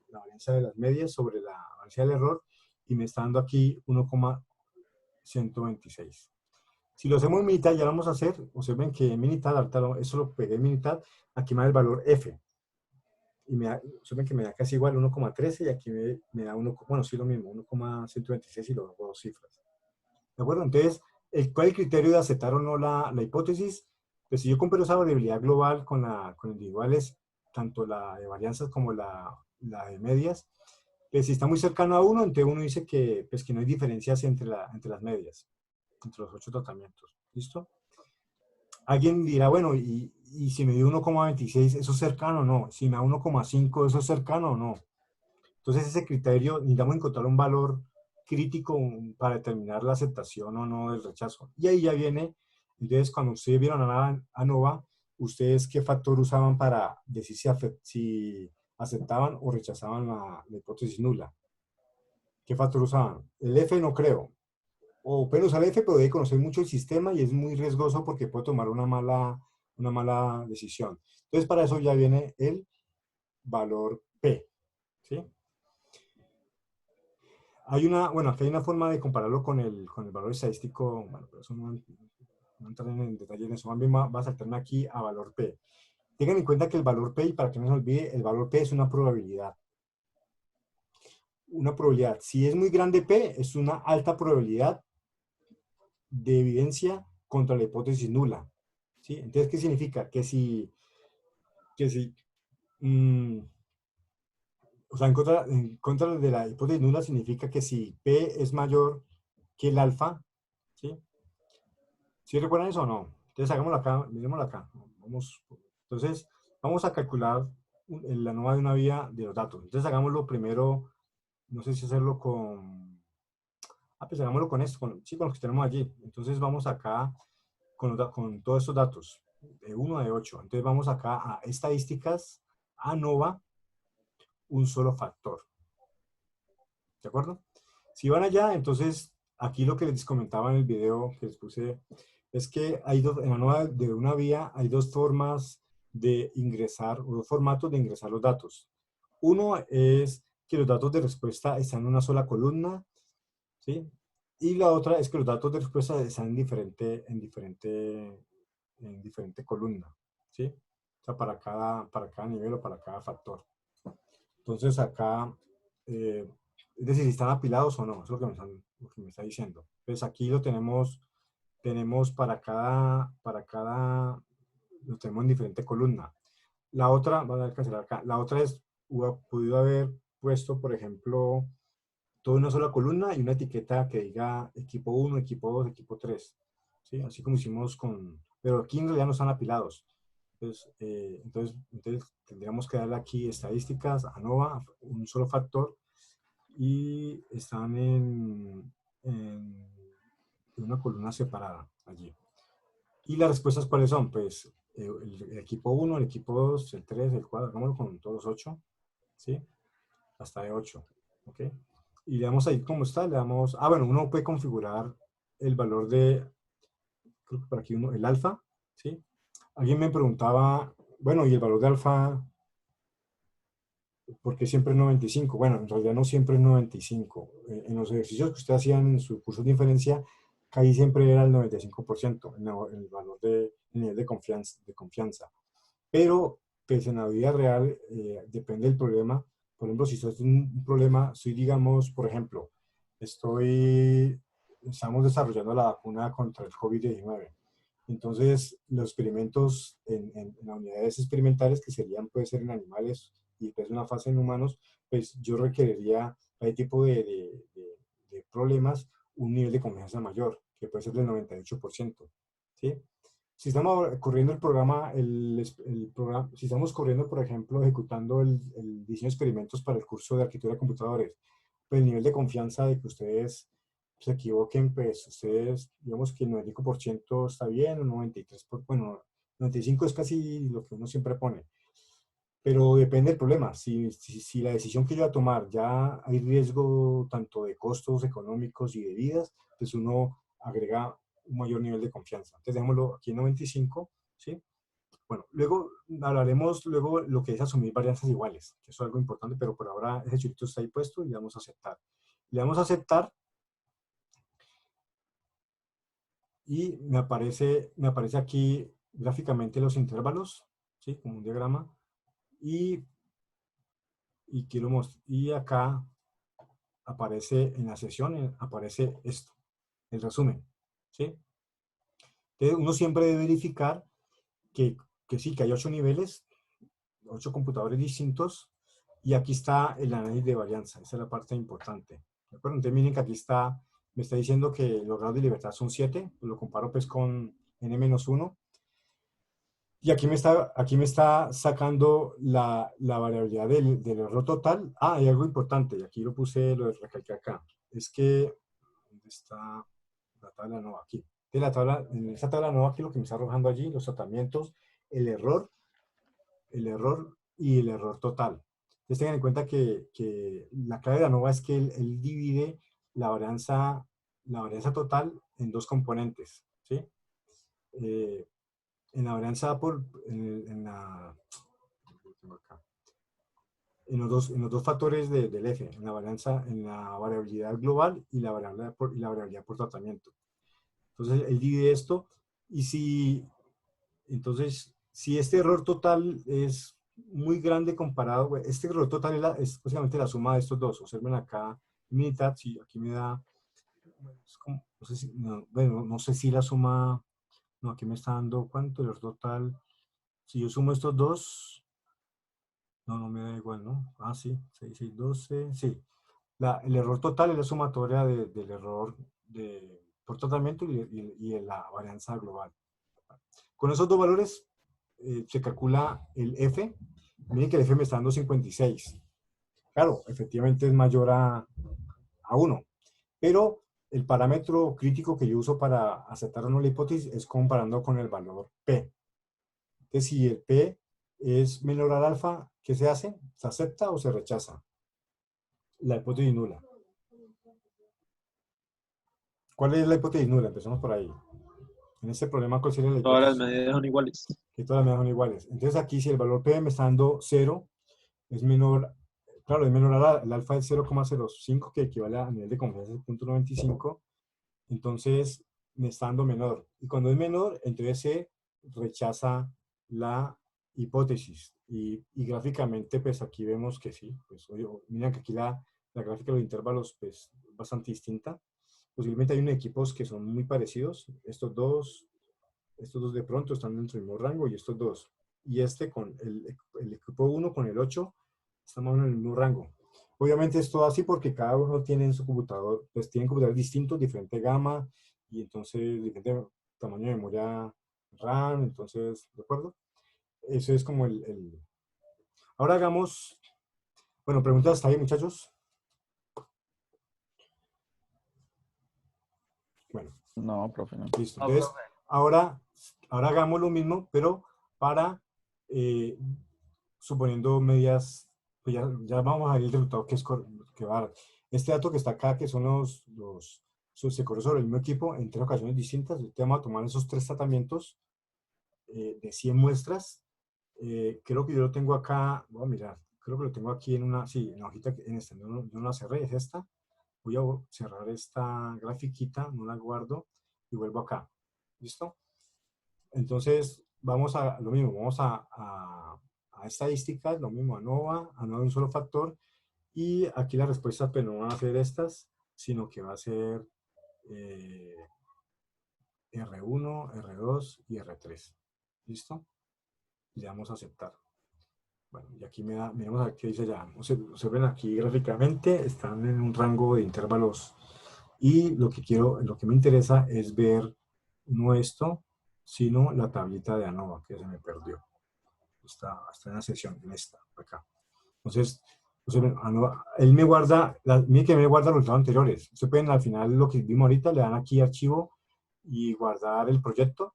la varianza de las medias sobre la varianza del error y me está dando aquí 1,126. Si lo hacemos en mitad, ya lo vamos a hacer. Observen que en mitad, ahorita eso lo pegué en mitad, aquí me da el valor F. Y observen que me da casi igual 1,13 y aquí me da 1, bueno, sí lo mismo, 1,126 y los dos cifras. ¿De acuerdo? Entonces, ¿cuál es el criterio de aceptar o no la hipótesis? Pues si yo comparo esa variabilidad global con individuales, tanto la de varianzas como la de medias, pues si está muy cercano a 1, entonces uno dice que, pues, que no hay diferencias entre las medias, entre los 8 tratamientos. ¿Listo? Alguien dirá, bueno, y si me dio 1,26, ¿eso es cercano o no? Si me da 1,5, ¿eso es cercano o no? Entonces ese criterio, necesitamos encontrar un valor crítico para determinar la aceptación o no del rechazo. Y ahí ya viene, entonces cuando ustedes vieron a ANOVA, ¿ustedes qué factor usaban para decir si aceptaban o rechazaban la hipótesis nula? ¿Qué factor usaban? El F no creo. O pueden usar el F, pero debe conocer mucho el sistema y es muy riesgoso porque puede tomar una mala decisión. Entonces para eso ya viene el valor P. ¿Sí? Bueno, aquí hay una forma de compararlo con el valor estadístico, bueno, pero eso no entraré en detalle en eso, más bien va a saltarme aquí a valor P. Tengan en cuenta que el valor P, y para que no se olvide, el valor P es una probabilidad. Una probabilidad. Si es muy grande P, es una alta probabilidad de evidencia contra la hipótesis nula. ¿Sí? Entonces, ¿qué significa? Que si o sea, en contra de la hipótesis nula significa que si P es mayor que el alfa, ¿sí? ¿Sí recuerdan eso o no? Entonces hagámoslo acá, miremoslo acá. Entonces, vamos a calcular la ANOVA de una vía de los datos. Entonces hagámoslo primero, no sé si hacerlo con... pues hagámoslo con esto, con los que tenemos allí. Entonces vamos acá con todos estos datos, de 1 a de 8. Entonces vamos acá a estadísticas, ANOVA, un solo factor. ¿De acuerdo? Si van allá, entonces aquí lo que les comentaba en el video que les puse es que en la ANOVA de una vía hay dos formas de ingresar, o dos formatos de ingresar los datos. Uno es que los datos de respuesta están en una sola columna, ¿sí? Y la otra es que los datos de respuesta están en diferente columna, ¿sí? O sea, para cada nivel o para cada factor. Entonces acá, es decir, si están apilados o no, eso es lo que me está diciendo. Entonces aquí lo tenemos lo tenemos en diferente columna. La otra, van a cancelar acá, la otra es, hubiera podido haber puesto, por ejemplo, toda una sola columna y una etiqueta que diga equipo 1, equipo 2, equipo 3. ¿Sí? Así como hicimos pero aquí en realidad no están apilados. Entonces tendríamos que darle aquí estadísticas, ANOVA, un solo factor, y están en una columna separada allí. ¿Y las respuestas cuáles son? Pues el equipo 1, el equipo 2, el 3, el 4, hagámoslo con todos 8, ¿sí? Hasta de 8, ¿ok? Y le damos ahí cómo está, le damos, bueno, uno puede configurar el valor creo que por aquí el alfa, ¿sí? Alguien me preguntaba, bueno, ¿y el valor de alfa ¿Por qué siempre es 95? Bueno, en realidad no siempre es 95. En los ejercicios que usted hacía en su curso de inferencia, casi siempre era el 95%, el valor de, el nivel de confianza. Pero, pues en la vida real, depende del problema. Por ejemplo, si esto es un problema, si digamos, por ejemplo, estamos desarrollando la vacuna contra el COVID-19. Entonces, los experimentos en las unidades experimentales, que serían, puede ser en animales y después una fase en humanos, pues yo requeriría para este tipo de problemas un nivel de confianza mayor, que puede ser del 98%. ¿Sí? Si estamos corriendo el programa, si estamos corriendo, por ejemplo, ejecutando el diseño de experimentos para el curso de arquitectura de computadores, pues el nivel de confianza de que ustedes se equivoquen, pues ustedes, digamos que el 95% está bien, o 93%, bueno, 95% es casi lo que uno siempre pone. Pero depende del problema. Si la decisión que yo voy a tomar ya hay riesgo tanto de costos económicos y de vidas, pues uno agrega un mayor nivel de confianza. Entonces, dejémoslo aquí en 95, ¿sí? Bueno, luego hablaremos luego lo que es asumir varianzas iguales, que eso es algo importante, pero por ahora ese churrito está ahí puesto y le vamos a aceptar. Le vamos a aceptar y me aparece aquí gráficamente los intervalos, ¿sí? Como un diagrama. Y quiero mostrar, y acá aparece en la sesión, aparece esto, el resumen, ¿sí? Entonces uno siempre debe verificar que sí, que hay 8 niveles, 8 computadores distintos, y aquí está el análisis de varianza, esa es la parte importante, ¿de acuerdo? Entonces miren que aquí está, me está diciendo que los grados de libertad son 7, pues lo comparo pues con n-1, y aquí me está sacando la variabilidad del error total. Ah, hay algo importante, y aquí lo puse, lo recalqué acá. Es que, ¿dónde está la tabla nueva? Aquí. En esta tabla nueva, aquí lo que me está arrojando allí, los tratamientos, el error y el error total. Entonces tengan en cuenta que la clave de la nueva es que él divide la varianza total en dos componentes, ¿sí? En la varianza en los dos factores del F, en la variabilidad global y la variabilidad por tratamiento. Entonces, él divide esto y entonces, si este error total es muy grande comparado, este error total es básicamente la suma de estos dos. Observen acá, mitad, si aquí me da, no sé si, bueno, no sé si la suma, no, aquí me está dando, ¿cuánto el error total? Si yo sumo estos dos, no me da igual, ¿no? Ah, sí, 6, 6, 12, sí. El error total es la sumatoria del error por tratamiento y de la varianza global. Con esos dos valores se calcula el F. Miren que el F me está dando 56. Claro, efectivamente es mayor a 1. Pero el parámetro crítico que yo uso para aceptar o no la hipótesis es comparando con el valor P. Entonces, si el P es menor al alfa, ¿qué se hace? ¿Se acepta o se rechaza? La hipótesis nula. ¿Cuál es la hipótesis nula? Empezamos por ahí. En este problema, ¿cuál sería la Todas las hipótesis? medidas son iguales. Que todas las medidas son iguales. Entonces aquí, si el valor P me está dando 0, es menor, claro, es menor al alfa es 0,05, que equivale a nivel de confianza de 0.95, entonces me está dando menor. Y cuando es menor, entonces se rechaza la hipótesis. Y gráficamente, pues aquí vemos que sí. Pues, miren que aquí la gráfica de los intervalos pues, es bastante distinta. Posiblemente hay unos equipos que son muy parecidos. Estos dos de pronto están dentro del mismo rango y estos dos. Y este con el equipo 1 con el 8 estamos en el mismo rango. Obviamente es todo así porque cada uno tiene en su computador, pues tienen computadores distintos, diferente gama y entonces diferente tamaño de memoria RAM, entonces, ¿de acuerdo? Eso es como Ahora hagamos, bueno, preguntas hasta ahí, muchachos. Bueno. No, profe, no. Listo. Entonces, ahora hagamos lo mismo, pero para, suponiendo medidas, pues ya vamos a ver el resultado que va a dar. Este dato que está acá, que son se corre sobre el mismo equipo en 3 ocasiones distintas. Vamos a tomar esos 3 tratamientos de 100 muestras. Creo que yo lo tengo acá, voy a mirar, creo que lo tengo aquí en una, sí, en la hojita, en esta, yo no la cerré, es esta. Voy a cerrar esta grafiquita, no la guardo y vuelvo acá. ¿Listo? Entonces, vamos a lo mismo, vamos a estadísticas, lo mismo, ANOVA de un solo factor. Y aquí las respuestas pues no van a ser estas, sino que va a ser R1, R2 y R3. ¿Listo? Le damos a aceptar. Bueno, y aquí miremos a ver qué dice ya. Observen aquí gráficamente, están en un rango de intervalos. Y lo que me interesa es ver no esto, sino la tablita de ANOVA que se me perdió. Está en la sesión, en esta, acá. Entonces, él me guarda, mire que me guarda los resultados anteriores. Ustedes pueden al final, lo que vimos ahorita, le dan aquí archivo y guardar el proyecto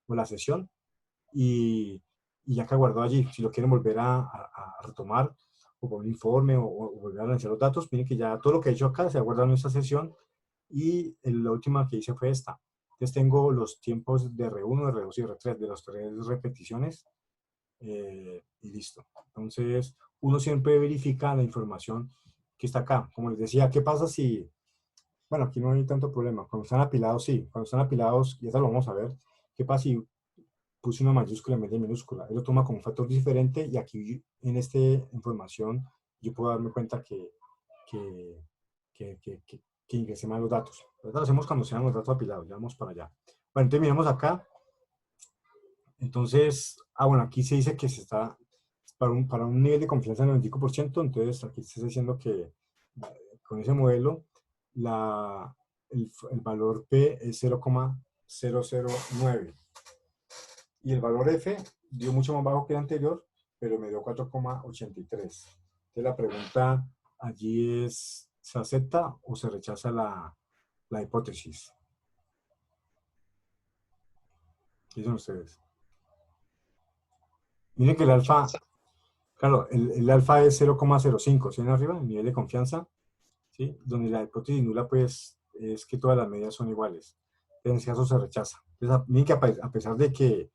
o la sesión y ya que guardó allí, si lo quieren volver a retomar o por un informe o volver a analizar los datos, miren que ya todo lo que he hecho acá se ha guardado en esta sesión y la última que hice fue esta. Entonces tengo los tiempos de R1, R2 y R3 de las 3 repeticiones y listo. Entonces, uno siempre verifica la información que está acá. Como les decía, ¿qué pasa si, bueno, aquí no hay tanto problema. Cuando están apilados, sí. Cuando están apilados, y eso lo vamos a ver, ¿qué pasa si puse una mayúscula en vez de minúscula? Él lo toma como un factor diferente y aquí en esta información yo puedo darme cuenta que, que ingresé mal los datos. Ahorita lo hacemos cuando sean los datos apilados, ya vamos para allá. Bueno, entonces miramos acá. Entonces, bueno, aquí se dice que se está para un nivel de confianza del 95%, entonces aquí se está diciendo que con ese modelo el valor P es 0,009 y el valor F dio mucho más bajo que el anterior, pero me dio 4,83. Entonces la pregunta allí es, ¿se acepta o se rechaza la hipótesis? ¿Qué dicen ustedes? Miren que el alfa, claro, el alfa es 0,05, ¿sí ven arriba? El nivel de confianza, ¿sí? Donde la hipótesis nula, pues, es que todas las medidas son iguales. En ese caso se rechaza. Entonces, miren que a pesar de que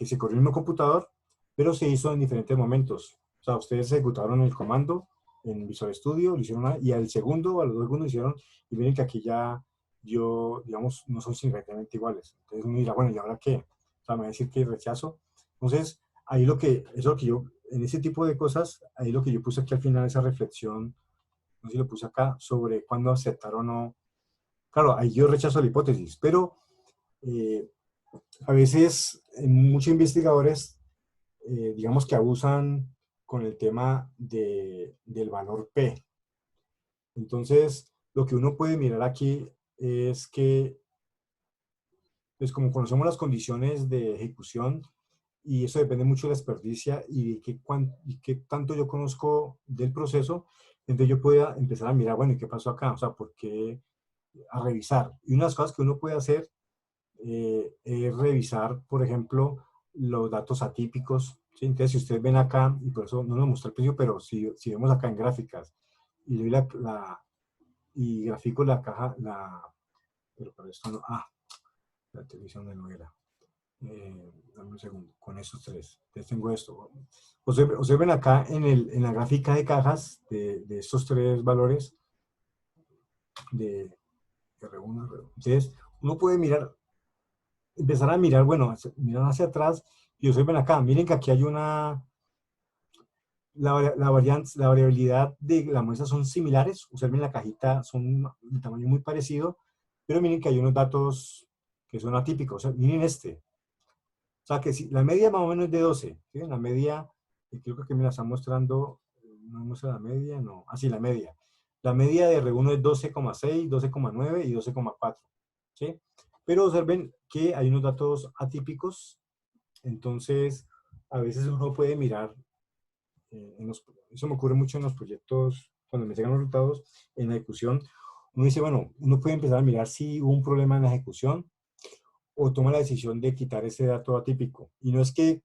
se corrió en un computador, pero se hizo en diferentes momentos. O sea, ustedes ejecutaron el comando en Visual Studio, lo hicieron y al segundo, a los 2 segundos lo hicieron, y miren que aquí ya digamos, no son significativamente iguales. Entonces uno dirá, bueno, ¿y ahora qué? O sea, me va a decir que rechazo. Entonces, ahí en ese tipo de cosas, ahí lo que yo puse aquí al final, esa reflexión, no sé si lo puse acá, sobre cuándo aceptar o no. Claro, ahí yo rechazo la hipótesis, pero a veces muchos investigadores, digamos que abusan con el tema del valor P. Entonces, lo que uno puede mirar aquí es que, pues como conocemos las condiciones de ejecución, y eso depende mucho de la experticia y qué tanto yo conozco del proceso, entonces yo pueda empezar a mirar, bueno, ¿y qué pasó acá? O sea, ¿por qué? A revisar. Y una de las cosas que uno puede hacer es revisar, por ejemplo, los datos atípicos. ¿Sí? Entonces, si ustedes ven acá, y por eso no lo mostré al principio, pero si vemos acá en gráficas, y le doy y grafico la caja, pero para esto no, la televisión no era. Dame un segundo, con esos 3. Entonces tengo esto. Observen acá en la gráfica de cajas de estos 3 valores de R1, R2. Entonces, uno puede empezar a mirar, bueno, mirar hacia atrás y observen acá. Miren que aquí hay la variabilidad de la muestra son similares. Observen la cajita, son de tamaño muy parecido, pero miren que hay unos datos que son atípicos. O sea, miren este. O sea, que si, la media más o menos es de 12. ¿Sí? La media, creo que me la está mostrando, no muestra la media, no. Sí, la media. La media de R1 es 12,6, 12,9 y 12,4. ¿Sí? Pero observen que hay unos datos atípicos, entonces a veces uno puede mirar, eso me ocurre mucho en los proyectos, cuando me llegan los resultados en la ejecución, uno dice, bueno, uno puede empezar a mirar si hubo un problema en la ejecución o toma la decisión de quitar ese dato atípico. Y no es que,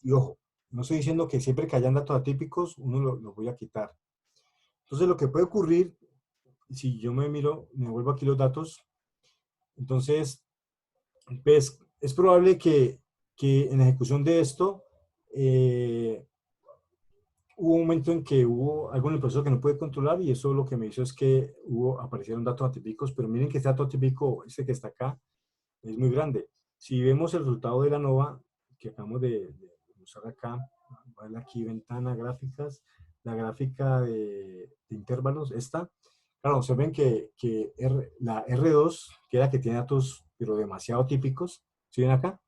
y ojo, no estoy diciendo que siempre que hayan datos atípicos uno lo voy a quitar. Entonces lo que puede ocurrir, si yo me vuelvo aquí los datos, entonces pues, es probable que en la ejecución de esto hubo un momento en que hubo algo en el proceso que no pude controlar y eso lo que me hizo es que aparecieron datos atípicos, pero miren que este dato atípico, este que está acá, es muy grande. Si vemos el resultado de la ANOVA, que acabamos de usar acá, voy a darle aquí ventana, gráficas, la gráfica de intervalos, esta, claro, observen que la R2, que es la que tiene datos, pero demasiado típicos, ¿sí ven acá?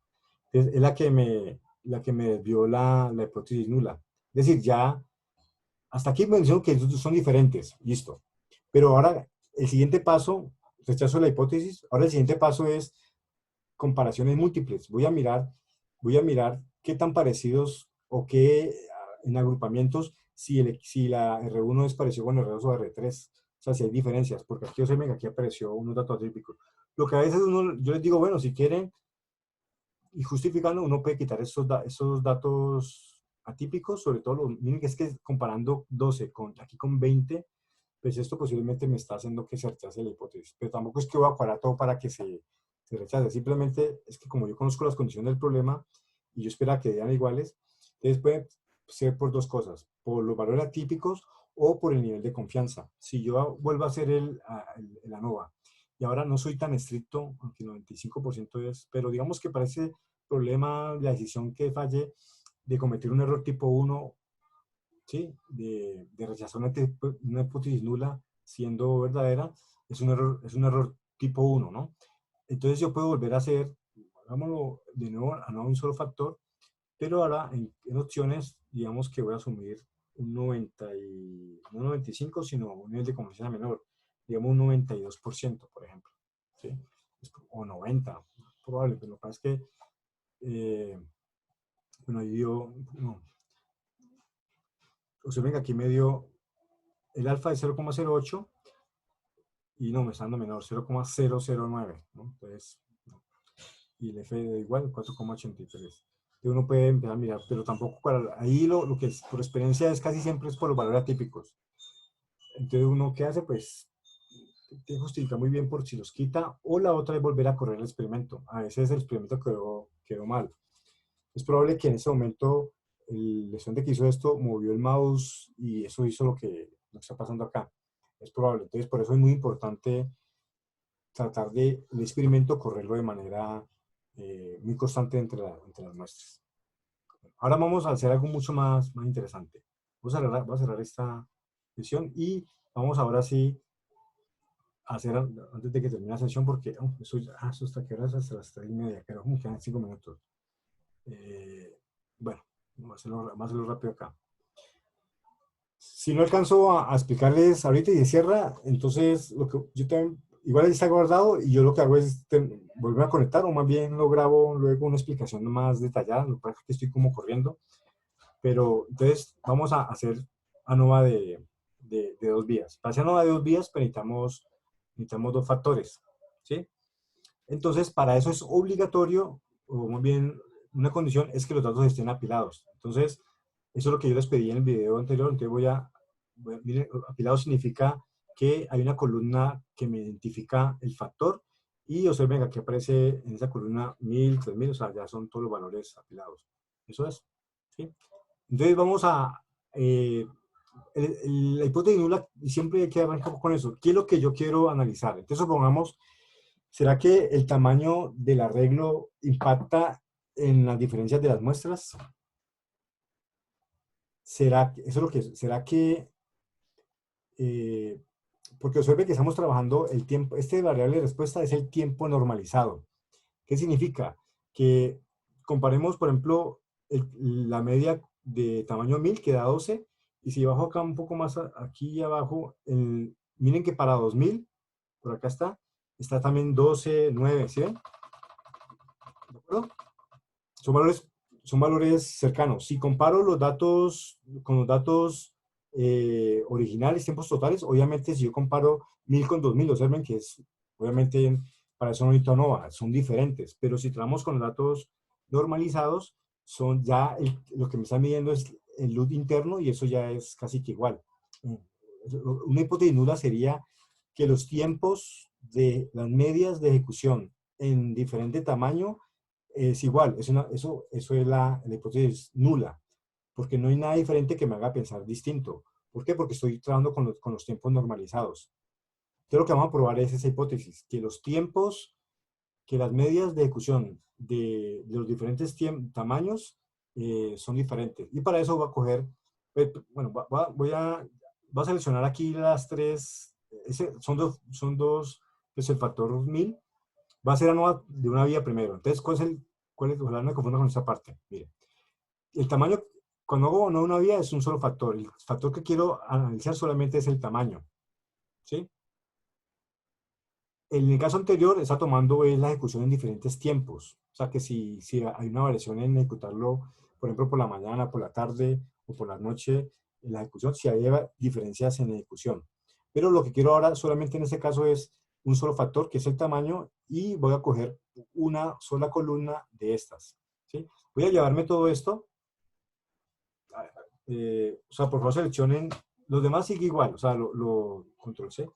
Es la que me desvió la hipótesis nula. Es decir, ya hasta aquí me menciono que son diferentes, listo. Pero ahora el siguiente paso, rechazo la hipótesis, ahora el siguiente paso es comparaciones múltiples. Voy a mirar qué tan parecidos o qué en agrupamientos, si la R1 es parecido con R2 o R3. O sea, si hay diferencias, porque aquí observen que aquí apareció unos datos atípicos. Lo que a veces yo les digo, bueno, si quieren, y justificando, uno puede quitar esos datos atípicos, sobre todo, miren que es que comparando 12 aquí con 20, pues esto posiblemente me está haciendo que se rechace la hipótesis. Pero tampoco es que voy a cuadrar todo para que se rechace. Simplemente es que como yo conozco las condiciones del problema y yo espero que sean iguales, entonces puede ser por dos cosas, por los valores atípicos o por el nivel de confianza. Si yo vuelvo a hacer el ANOVA y ahora no soy tan estricto, aunque el 95% es, pero digamos que para ese problema, la decisión que falle de cometer un error tipo 1, ¿sí? de rechazar una hipótesis nula siendo verdadera, es un error tipo 1, ¿no? Entonces yo puedo volver a hacer, hagámoslo de nuevo, a no un solo factor, pero ahora en opciones, digamos que voy a asumir un 90 no 95, sino un nivel de confianza menor, digamos un 92%, por ejemplo, ¿sí? O 90, probable, pero lo que pasa es que, bueno, ahí dio, no, observen que aquí me dio el alfa de 0,08 y no, me está dando menor, 0,009, ¿no? Entonces, no. Y el F da igual, 4,83. Uno puede empezar a mirar, pero tampoco ahí lo que es, por experiencia es casi siempre es por los valores atípicos. Entonces uno ¿qué hace? Pues tiene que justificar muy bien por si los quita, o la otra es volver a correr el experimento. A veces el experimento quedó mal. Es probable que en ese momento el estudiante que hizo esto movió el mouse y eso hizo lo que está pasando acá. Es probable. Entonces por eso es muy importante tratar de el experimento correrlo de manera muy constante entre las muestras. Ahora vamos a hacer algo mucho más interesante. Voy a cerrar esta sesión y vamos ahora sí a hacer, antes de que termine la sesión, porque eso hasta que horas, hasta las 3:30, pero quedan 5 minutos. Bueno, vamos a hacerlo rápido acá. Si no alcanzo a explicarles ahorita y se cierra, entonces lo que yo también, igual está guardado y yo lo que hago es volver a conectar o más bien lo grabo luego una explicación más detallada, lo que pasa es que estoy como corriendo, pero entonces vamos a hacer ANOVA de 2 vías. Para hacer ANOVA de 2 vías pues necesitamos 2 factores, ¿sí? Entonces para eso es obligatorio, o más bien una condición es que los datos estén apilados. Entonces eso es lo que yo les pedí en el video anterior, entonces miren, apilado significa que hay una columna que me identifica el factor y observen que aquí aparece en esa columna 1000, 3000, o sea, ya son todos los valores apilados. Eso es, ¿sí? Entonces vamos a, la hipótesis nula, siempre hay que arrancar con eso. ¿Qué es lo que yo quiero analizar? Entonces supongamos, ¿será que el tamaño del arreglo impacta en las diferencias de las muestras? ¿Será que porque observe que estamos trabajando el tiempo, este variable de respuesta es el tiempo normalizado. ¿Qué significa? Que comparemos, por ejemplo, la media de tamaño 1000 que da 12, y si bajo acá un poco más aquí abajo, miren que para 2000, por acá está también 12, 9, ¿sí ven? ¿De acuerdo? Son valores cercanos. Si comparo los datos con los datos originales, tiempos totales, obviamente si yo comparo 1000 con 2000, observen que obviamente para eso no necesito ANOVA, son diferentes, pero si trabajamos con los datos normalizados, son ya lo que me está midiendo es el LUT interno y eso ya es casi que igual. Una hipótesis nula sería que los tiempos de las medias de ejecución en diferente tamaño es igual, eso es la hipótesis nula. porque no hay nada diferente que me haga pensar distinto. ¿Por qué? Porque estoy trabajando con los tiempos normalizados. Entonces lo que vamos a probar es esa hipótesis, que los tiempos, que las medias de ejecución de los diferentes tamaños son diferentes. Y para eso voy a coger, bueno, voy a seleccionar aquí las tres, son dos, pues el factor 1000 va a ser ANOVA de una vía primero. Entonces, ojalá no me confunda con esta parte. Mire, el tamaño, cuando hago ANOVA de una vía es un solo factor. El factor que quiero analizar solamente es el tamaño. ¿Sí? En el caso anterior está tomando la ejecución en diferentes tiempos. O sea que si hay una variación en ejecutarlo, por ejemplo, por la mañana, por la tarde o por la noche, en la ejecución, si hay diferencias en ejecución. Pero lo que quiero ahora solamente en este caso es un solo factor, que es el tamaño, y voy a coger una sola columna de estas. ¿Sí? Voy a llevarme todo esto. O sea, por favor seleccionen. Los demás sigue igual, o sea, control C.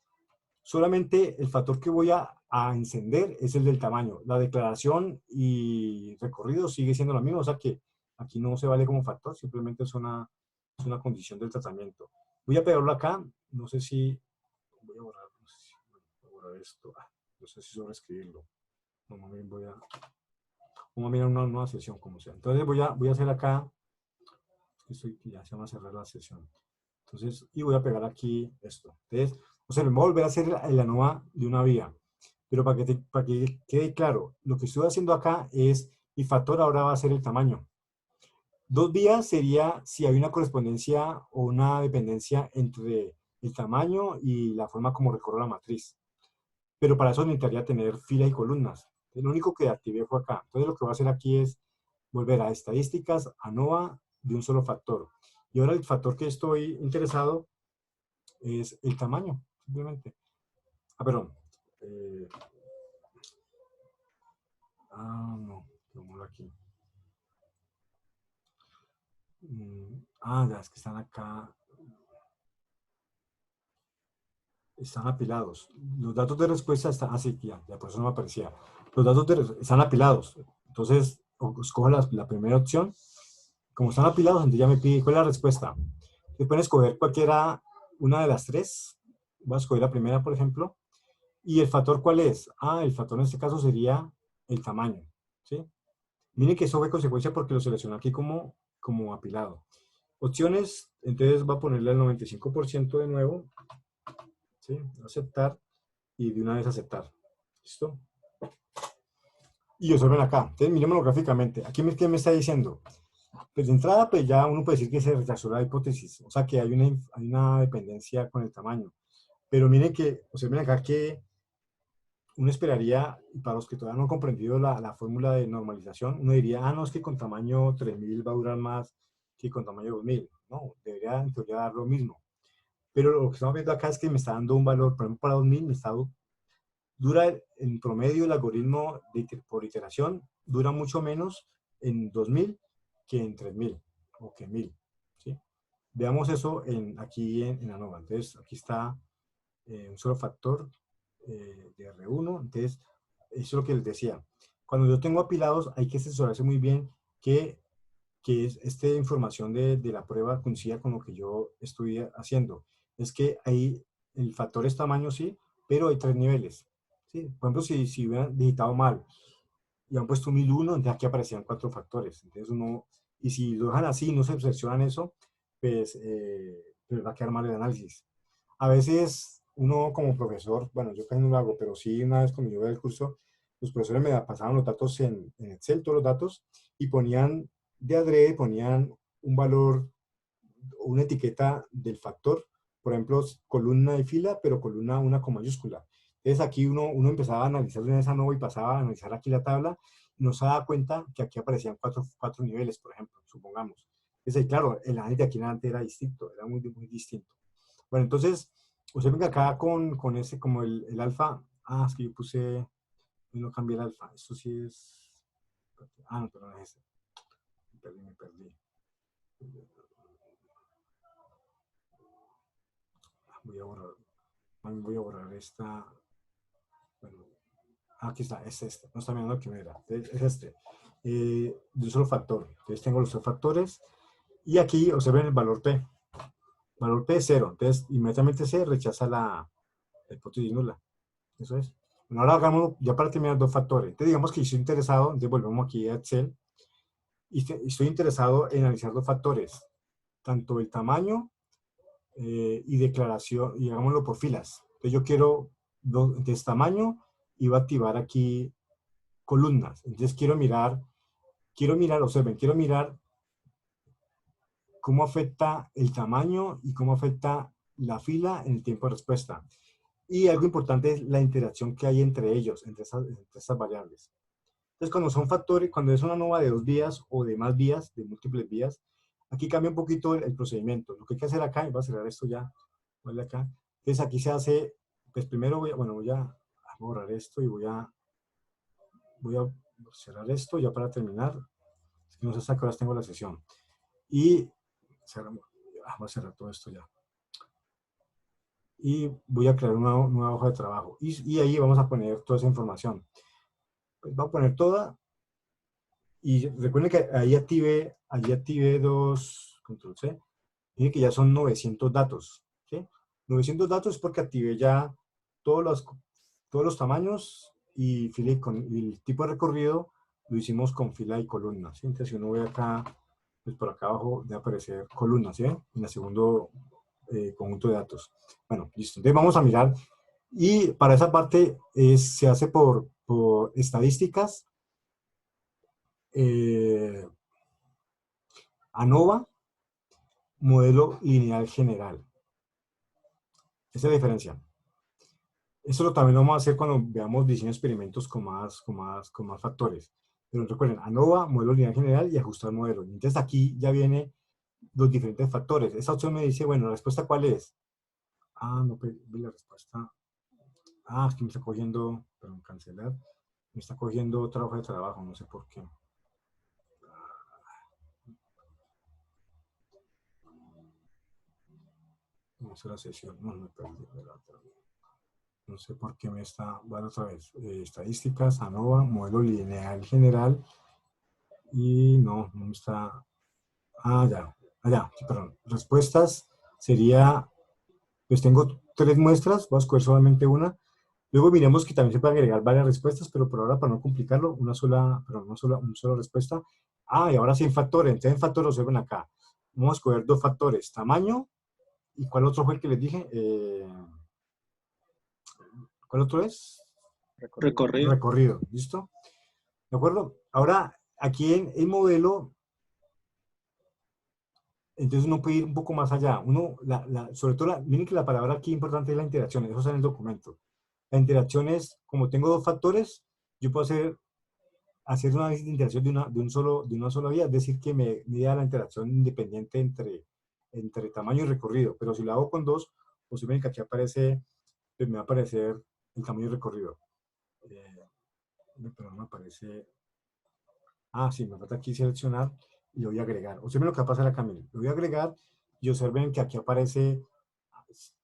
Solamente el factor que voy a encender es el del tamaño. La declaración y recorrido sigue siendo la misma, o sea que aquí no se vale como factor, simplemente es una condición del tratamiento. Voy a pegarlo acá, no sé si, voy a borrar, no sé si voy a borrar esto, no sé si sobreescribirlo. No, más bien voy a mirar una nueva sesión como sea. Entonces voy a hacer acá, ya se va a cerrar la sesión. Entonces, y voy a pegar aquí esto. Entonces, o sea, me voy a volver a hacer la ANOVA de una vía. Pero para que quede claro, lo que estoy haciendo acá es, mi factor ahora va a ser el tamaño. Dos vías sería si hay una correspondencia o una dependencia entre el tamaño y la forma como recorro la matriz. Pero para eso necesitaría tener filas y columnas. Lo único que activé fue acá. Entonces lo que voy a hacer aquí es volver a estadísticas, ANOVA de un solo factor. Y ahora el factor que estoy interesado es el tamaño, simplemente. Perdón. No, pongámoslo aquí. Ya, es que están acá. Están apilados. Los datos de respuesta están así, ya por eso no me aparecía. Los datos están apilados. Entonces, escojo la primera opción. Como están apilados, entonces ya me pide cuál es la respuesta. Ustedes pueden escoger cualquiera, una de las tres. Voy a escoger la primera, por ejemplo. ¿Y el factor cuál es? El factor en este caso sería el tamaño. ¿Sí? Miren que eso fue consecuencia porque lo seleccioné aquí como apilado. Opciones, entonces va a ponerle el 95% de nuevo. ¿Sí? Aceptar y de una vez aceptar. ¿Listo? Y observen acá. Entonces, miremoslo gráficamente. Aquí, ¿qué me está diciendo? Pues de entrada, pues ya uno puede decir que se rechazó la hipótesis. O sea, que hay una dependencia con el tamaño. Pero miren que, observen acá que uno esperaría, y para los que todavía no han comprendido la fórmula de normalización, uno diría, no, es que con tamaño 3000 va a durar más que con tamaño 2000. No, debería en teoría dar lo mismo. Pero lo que estamos viendo acá es que me está dando un valor, por ejemplo, para 2000 dura en promedio el algoritmo por iteración, dura mucho menos en 2000 que en 3000 o que en 1000. ¿Sí? Veamos eso aquí en ANOVA. Entonces, aquí está un solo factor de R1. Entonces, eso es lo que les decía. Cuando yo tengo apilados, hay que asesorarse muy bien que esta información de la prueba coincida con lo que yo estoy haciendo. Es que ahí el factor es tamaño, sí, pero hay tres niveles. ¿Sí? Por ejemplo, si hubieran digitado mal y han puesto 1001, entonces aquí aparecían cuatro factores. Entonces y si lo dejan así y no se seleccionan eso, pues va a quedar mal el análisis. A veces uno como profesor, bueno, yo casi no lo hago, pero sí una vez cuando yo veía el curso, los profesores me pasaban los datos en Excel, todos los datos, y ponían de adrede, ponían un valor, una etiqueta del factor, por ejemplo, columna y fila, pero columna una con mayúscula. Entonces aquí uno empezaba a analizar en esa nova y pasaba a analizar aquí la tabla, y nos daba cuenta que aquí aparecían cuatro niveles, por ejemplo, supongamos. Entonces, claro, el análisis de aquí en adelante era distinto, era muy, muy distinto. Bueno, entonces, usted venga acá con ese, como el alfa. Es que yo puse, no cambié el alfa. Esto sí es, no, pero no es ese. Me perdí. Voy a borrar esta. Bueno, aquí está, es este. No está mirando el primera. Es este. De un solo factor. Entonces tengo los dos factores. Y aquí observen el valor P. Valor P es 0. Entonces, inmediatamente se rechaza la hipótesis nula. Eso es. Bueno, ahora hagamos, ya para terminar, dos factores. Entonces, digamos que yo estoy interesado, entonces volvemos aquí a Excel, y estoy interesado en analizar dos factores, tanto el tamaño y declaración, y hagámoslo por filas. Entonces, yo quiero entonces, tamaño, y voy a activar aquí columnas. Entonces, quiero mirar, observen, quiero mirar cómo afecta el tamaño y cómo afecta la fila en el tiempo de respuesta. Y algo importante es la interacción que hay entre ellos, entre esas variables. Entonces, cuando son factores, cuando es una nova de 2 vías o de más vías, de múltiples vías, aquí cambia un poquito el procedimiento. Lo que hay que hacer acá, y voy a cerrar esto ya, voy acá. Entonces, aquí se hace, pues primero voy a borrar esto y voy a cerrar esto ya para terminar. Es que no sé hasta qué horas tengo la sesión. Y cerramos, voy a cerrar todo esto ya. Y voy a crear una nueva hoja de trabajo. Y ahí vamos a poner toda esa información. Pues voy a poner toda. Y recuerden que ahí activé dos, control C, dije que ya son 900 datos. ¿Sí? 900 datos porque activé ya todos los tamaños y el tipo de recorrido lo hicimos con fila y columna. ¿Sí? Entonces, si uno ve acá, pues por acá abajo debe aparecer columnas, ¿sí? En el segundo conjunto de datos. Bueno, listo. Entonces vamos a mirar. Y para esa parte se hace por estadísticas, ANOVA, modelo lineal general. Esa es la diferencia. Eso también lo vamos a hacer cuando veamos diseño de experimentos con más factores. Pero recuerden, ANOVA, modelo lineal general y ajustar modelo. Entonces aquí ya vienen los diferentes factores. Esa opción me dice, bueno, ¿la respuesta cuál es? No, pues la respuesta. Es que me está cogiendo, perdón, cancelar. Me está cogiendo otra hoja de trabajo, no sé por qué. No sé la sesión, no me perdí. No sé por qué me está, bueno, otra vez, estadísticas, ANOVA, modelo lineal general, y no me está, ya, sí, perdón, respuestas sería, pues tengo 3 muestras, voy a escoger solamente una, luego miremos que también se puede agregar varias respuestas, pero por ahora, para no complicarlo, una sola respuesta. Y ahora sí en factores, entonces en factores observen acá, vamos a escoger 2 factores, tamaño, ¿y cuál otro fue el que les dije? ¿Cuál otro es? Recorrido. Recorrido, ¿listo? ¿De acuerdo? Ahora, aquí en el modelo, entonces uno puede ir un poco más allá. Sobre todo, miren que la palabra aquí importante es la interacción, eso está en el documento. La interacción es, como tengo 2 factores, yo puedo hacer una análisis de interacción de una sola vía, es decir, que me mida la interacción independiente entre tamaño y recorrido. Pero si lo hago con 2, posiblemente que aquí aparece, pues me va a aparecer el tamaño y recorrido. Pero no me aparece. Sí, me falta aquí seleccionar y lo voy a agregar. Observen lo que va a pasar acá, miren. Lo voy a agregar y observen que aquí aparece,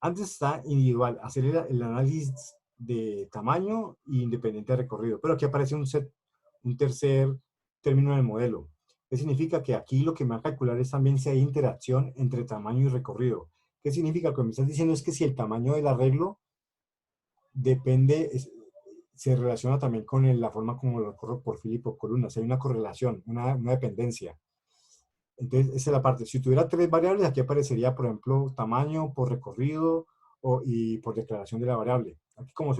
antes está individual, hacer el análisis de tamaño e independiente de recorrido, pero aquí aparece un tercer término del modelo. ¿Qué significa? Que aquí lo que me va a calcular es también si hay interacción entre tamaño y recorrido. ¿Qué significa? Lo que me estás diciendo es que si el tamaño del arreglo depende, se relaciona también con la forma como lo corro por fila y por columnas. Hay una correlación, una dependencia. Entonces, esa es la parte. Si tuviera 3 variables, aquí aparecería, por ejemplo, tamaño por recorrido y por declaración de la variable. Aquí, como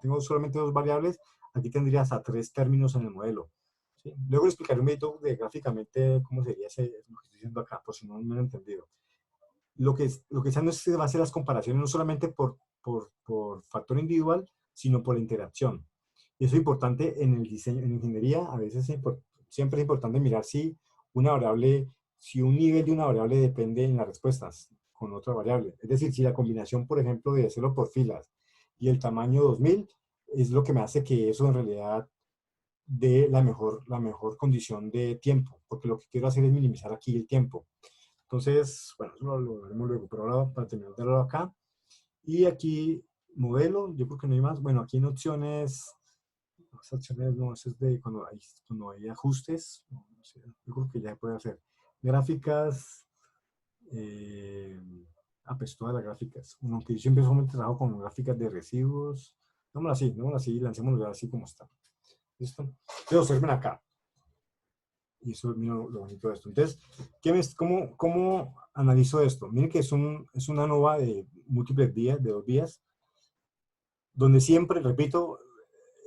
tengo solamente 2 variables, aquí tendría hasta 3 términos en el modelo. ¿Sí? Luego le explicaré un poquito gráficamente cómo sería lo que estoy diciendo acá, por si no me lo han entendido. Lo que está no es que va a hacer las comparaciones no solamente por factor individual, sino por la interacción. Y eso es importante en el diseño, en ingeniería, a veces siempre es importante mirar si un nivel de una variable depende en las respuestas con otra variable. Es decir, si la combinación, por ejemplo, de hacerlo por filas y el tamaño 2000 es lo que me hace que eso en realidad dé la mejor condición de tiempo, porque lo que quiero hacer es minimizar aquí el tiempo. Entonces, bueno, eso lo veremos luego, pero ahora para terminar de verlo acá. Y aquí, modelo, yo creo que no hay más. Bueno, aquí en opciones, las opciones no, eso es de cuando hay ajustes. No sé, yo creo que ya puede hacer. Gráficas, pues todas las gráficas. Aunque yo siempre solamente trabajo con gráficas de residuos. Démoslo así, lancémoslo así como está. ¿Listo? Entonces observen acá. Y eso es lo bonito de esto. Entonces, ¿cómo analizo esto? Miren que es una nova de múltiples vías, de 2 vías, donde siempre, repito,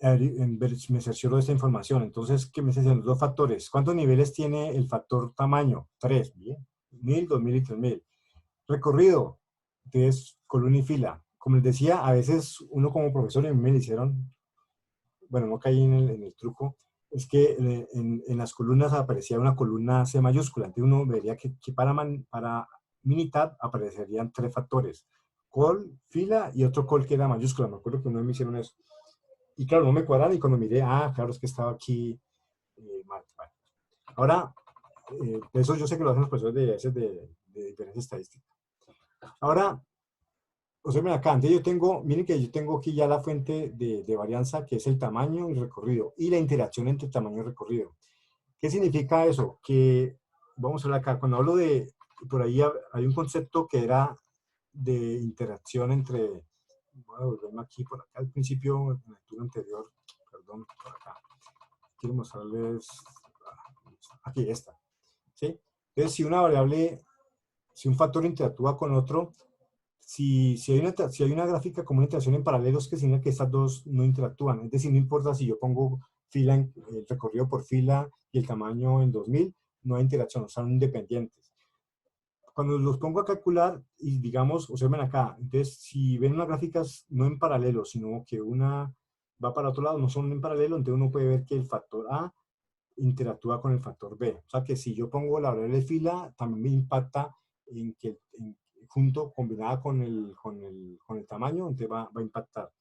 me cercioro de esta información. Entonces, ¿qué me está diciendo? 2 factores. ¿Cuántos niveles tiene el factor tamaño? 3, bien. 1000, 2000 y 3000. Recorrido, entonces, columna y fila. Como les decía, a veces uno como profesor, y a mí me lo hicieron, bueno, no caí en el truco, es que en las columnas aparecía una columna C mayúscula. Entonces uno vería que para Minitab aparecerían 3 factores. Col, fila y otro col que era mayúscula. Me acuerdo que uno me hicieron eso. Y claro, no me cuadran y cuando miré, claro, es que estaba aquí mal. Vale. Ahora, eso yo sé que lo hacen los profesores de diferencia estadística. Ahora, observen acá, miren que yo tengo aquí ya la fuente de varianza, que es el tamaño y el recorrido, y la interacción entre tamaño y recorrido. ¿Qué significa eso? Que, vamos a ver acá, cuando hablo por ahí hay un concepto que era de interacción entre, voy a volverme aquí, por acá al principio, en la lectura anterior, perdón, por acá. Quiero mostrarles, aquí está, ¿sí? Entonces, si un factor interactúa con otro, si hay una gráfica como una interacción en paralelo, es que significa que estas dos no interactúan. Es decir, no importa si yo pongo el recorrido por fila y el tamaño en 2000, no hay interacción, son independientes. Cuando los pongo a calcular, y digamos, observen acá, entonces si ven unas gráficas no en paralelo, sino que una va para otro lado, no son en paralelo, entonces uno puede ver que el factor A interactúa con el factor B. O sea que si yo pongo la variable de fila, también me impacta combinada con el tamaño, entonces va a impactar.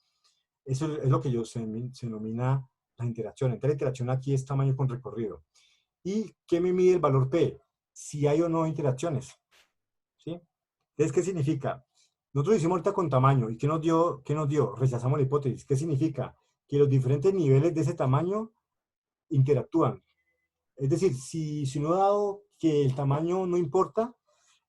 Eso es lo que se denomina la interacción. Entonces la interacción aquí es tamaño con recorrido. ¿Y qué me mide el valor P? Si hay o no interacciones. ¿Sí? Entonces, ¿qué significa? Nosotros hicimos ahorita con tamaño. ¿Y qué nos dio? Rechazamos la hipótesis. ¿Qué significa? Que los diferentes niveles de ese tamaño interactúan. Es decir, si no he dado que el tamaño no importa,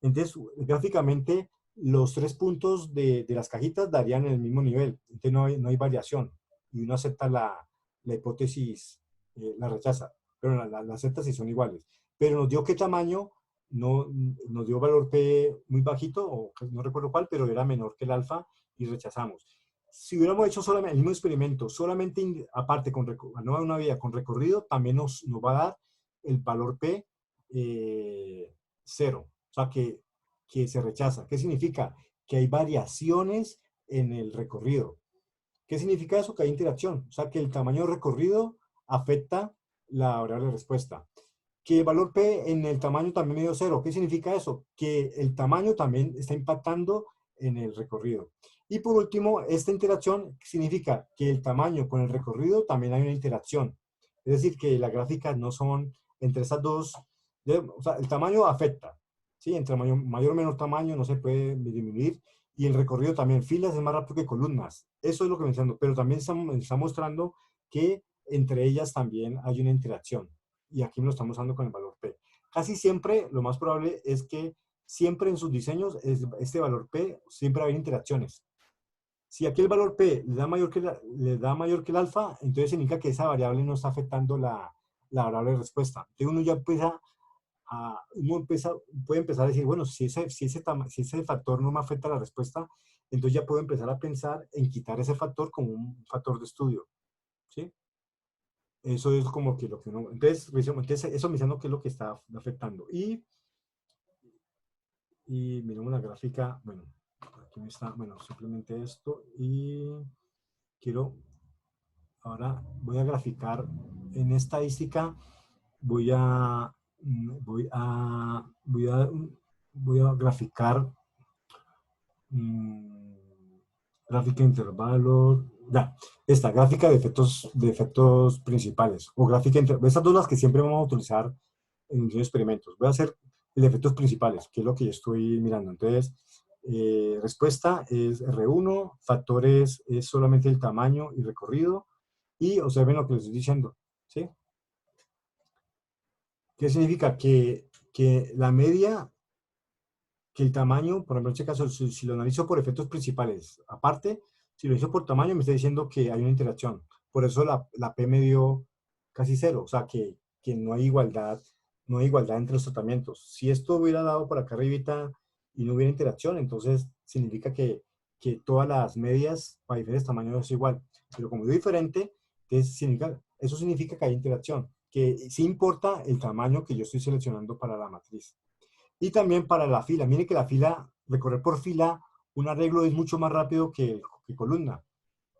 entonces gráficamente los 3 puntos de las cajitas darían el mismo nivel. Entonces no hay variación. Y uno acepta la hipótesis, la rechaza. Pero la acepta si son iguales. Pero nos dio qué tamaño, nos dio valor P muy bajito, o no recuerdo cuál, pero era menor que el alfa y rechazamos. Si hubiéramos hecho solamente el mismo experimento, solamente aparte no una vía con recorrido, también nos va a dar el valor P 0. O sea, que se rechaza. ¿Qué significa? Que hay variaciones en el recorrido. ¿Qué significa eso? Que hay interacción. O sea, que el tamaño recorrido afecta la variable de respuesta. Que el valor P en el tamaño también me dio 0. ¿Qué significa eso? Que el tamaño también está impactando en el recorrido. Y por último, esta interacción significa que el tamaño con el recorrido también hay una interacción. Es decir, que las gráficas no son entre esas dos. O sea, el tamaño afecta. ¿Sí? Entre mayor o menor tamaño no se puede disminuir. Y el recorrido también. Filas es más rápido que columnas. Eso es lo que me está dando. Pero también está mostrando que entre ellas también hay una interacción. Y aquí me lo estamos dando con el valor P. Casi siempre, lo más probable es que siempre en sus diseños, este valor P, siempre va a haber interacciones. Si aquí el valor P le da mayor que el alfa, entonces significa que esa variable no está afectando la variable de respuesta. Entonces uno puede empezar a decir, bueno, si ese factor no me afecta la respuesta, entonces ya puedo empezar a pensar en quitar ese factor como un factor de estudio. ¿Sí? Eso es como que lo que uno... Entonces eso me diciendo qué es lo que está afectando. Y miremos la gráfica, bueno, aquí está, bueno, simplemente esto. Y ahora voy a graficar en estadística, voy a graficar gráfica de intervalos, ya, esta gráfica de efectos principales, o gráfica estas dos las que siempre vamos a utilizar en los experimentos. Voy a hacer el de efectos principales, que es lo que yo estoy mirando. Entonces, respuesta es R1, factores es solamente el tamaño y recorrido, y observen lo que les estoy diciendo, ¿sí? ¿Qué significa? Que que la media, que el tamaño, por ejemplo, en este caso, si lo analizo por efectos principales, aparte, si lo hizo por tamaño, me está diciendo que hay una interacción. Por eso la P me dio casi cero, o sea, que no hay igualdad, no hay igualdad entre los tratamientos. Si esto hubiera dado por acá arribita y no hubiera interacción, entonces significa que todas las medias para diferentes tamaños es igual. Pero como es diferente, entonces eso significa que hay interacción, que sí importa el tamaño que yo estoy seleccionando para la matriz. Y también para la fila. Miren que la fila, recorrer por fila, un arreglo es mucho más rápido que columna.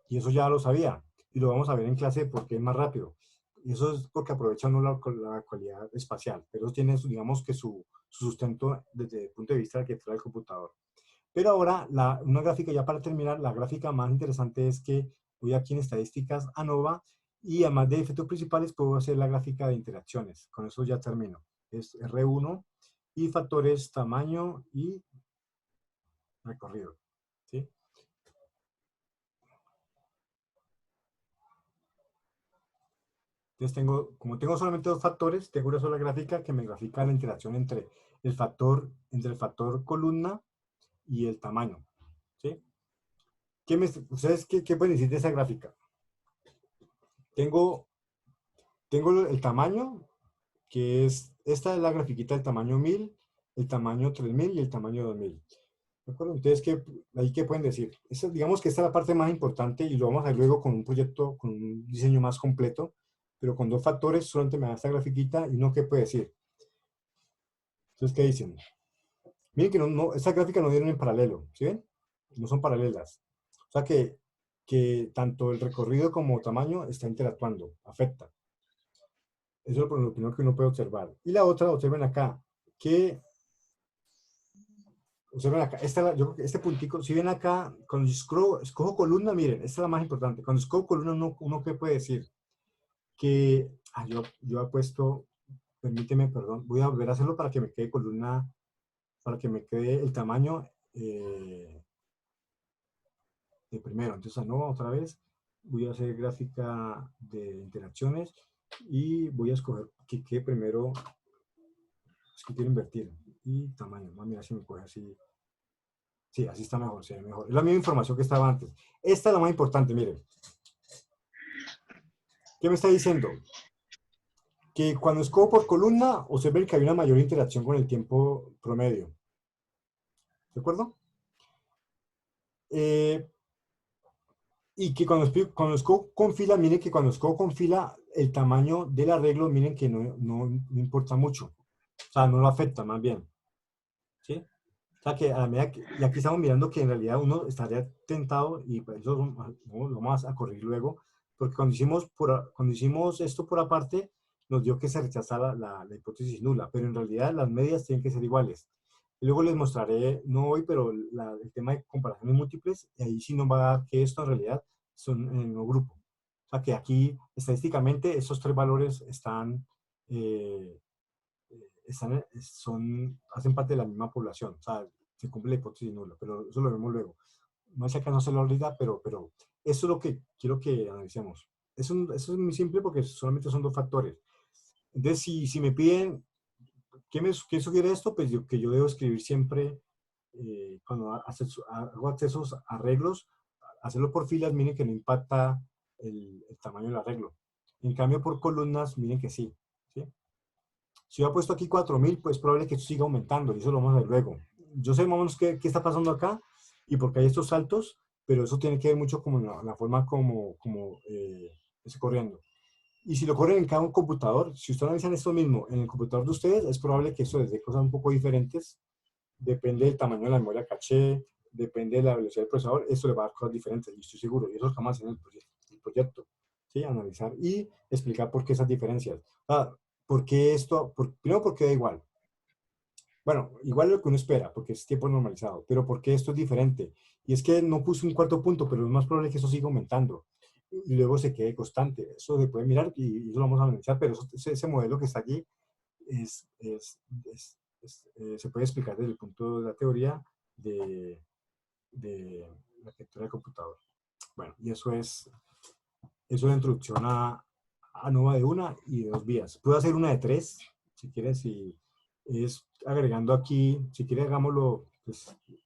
Y eso ya lo sabía. Y lo vamos a ver en clase porque es más rápido. Y eso es porque aprovecha uno la cualidad espacial. Pero eso tiene, digamos, que su sustento desde el punto de vista del que trae el computador. Pero ahora, una gráfica, ya para terminar, la gráfica más interesante es que voy aquí en estadísticas ANOVA y además de efectos principales puedo hacer la gráfica de interacciones. Con eso ya termino. Es R1 y factores tamaño y recorrido. ¿Sí? Entonces como tengo solamente dos factores, tengo una sola gráfica que me grafica la interacción entre el factor columna y el tamaño. ¿Sí? ¿Ustedes qué pueden decir de esa gráfica? Tengo el tamaño, que esta es la grafiquita del tamaño 1000, el tamaño 3000 y el tamaño 2000. ¿De acuerdo? Entonces, ¿qué pueden decir? Digamos que esta es la parte más importante y lo vamos a ver luego con un proyecto, con un diseño más completo, pero con dos factores solamente me da esta grafiquita y uno qué puede decir. Entonces, ¿qué dicen? Miren que esta gráfica no dieron en paralelo, ¿sí ven? No son paralelas. O sea que tanto el recorrido como tamaño está interactuando, afecta. Eso es lo primero que uno puede observar. Y la otra, observen acá, observen acá, yo creo que este puntico, si ven acá, cuando escojo columna, miren, esta es la más importante. Cuando escojo columna, uno ¿qué puede decir? Que, yo he puesto, permíteme, perdón, voy a volver a hacerlo para que me quede columna, para que me quede el tamaño de primero. Entonces, no, otra vez, voy a hacer gráfica de interacciones y voy a escoger que quede primero, es que quiero invertir, y tamaño, vamos a mirar si me coge así. Sí, así está mejor, se ve mejor. Es la misma información que estaba antes. Esta es la más importante, miren. ¿Qué me está diciendo? Que cuando escojo por columna, observen que hay una mayor interacción con el tiempo promedio. ¿De acuerdo? Y que cuando escojo con fila, miren que cuando escojo con fila, el tamaño del arreglo, miren que no importa mucho. O sea, no lo afecta, más bien. ¿Sí? O sea, que a la medida y aquí estamos mirando que en realidad uno estaría tentado, y por eso lo vamos a corregir luego, porque cuando hicimos esto por aparte, nos dio que se rechazara la hipótesis nula, pero en realidad las medias tienen que ser iguales. Y luego les mostraré, no hoy, pero el tema de comparaciones múltiples, y ahí sí nos va a dar que esto en realidad son en el mismo grupo. O sea, que aquí estadísticamente estos tres valores eh, hacen parte de la misma población, o sea, se cumple la hipótesis nula, pero eso lo vemos luego. No es acá no se lo ahorita, pero eso es lo que quiero que analicemos. Eso es muy simple porque solamente son dos factores. Entonces, si me piden, ¿qué sugiere esto? Pues que yo debo escribir siempre, cuando hago accesos a arreglos, hacerlo por filas, miren que no impacta el tamaño del arreglo. En cambio, por columnas, miren que sí. ¿Sí? Si yo he puesto aquí 4000, pues es probable que esto siga aumentando y eso lo vamos a ver luego. Yo sé más o menos qué está pasando acá y por qué hay estos saltos, pero eso tiene que ver mucho con la forma como está corriendo. Y si lo corren en cada computador, si ustedes analizan esto mismo en el computador de ustedes, es probable que eso les dé cosas un poco diferentes. Depende del tamaño de la memoria caché, depende de la velocidad del procesador, esto le va a dar cosas diferentes, y estoy seguro. Y eso es lo que vamos a hacer en el proyecto. ¿Sí? Analizar y explicar por qué esas diferencias. ¿Por qué esto? Primero, porque da igual. Bueno, igual lo que uno espera, porque es tiempo normalizado, pero ¿por qué esto es diferente? Y es que no puse un cuarto punto, pero es más probable que eso siga aumentando y luego se quede constante. Eso se puede mirar y eso lo vamos a analizar, pero ese modelo que está allí se puede explicar desde el punto de la teoría de la arquitectura del computador. Bueno, y eso es la introducción a ANOVA de una y de dos vías. Puedo hacer una de tres, si quieres, y es agregando aquí, si quiere hagámoslo, pues, voy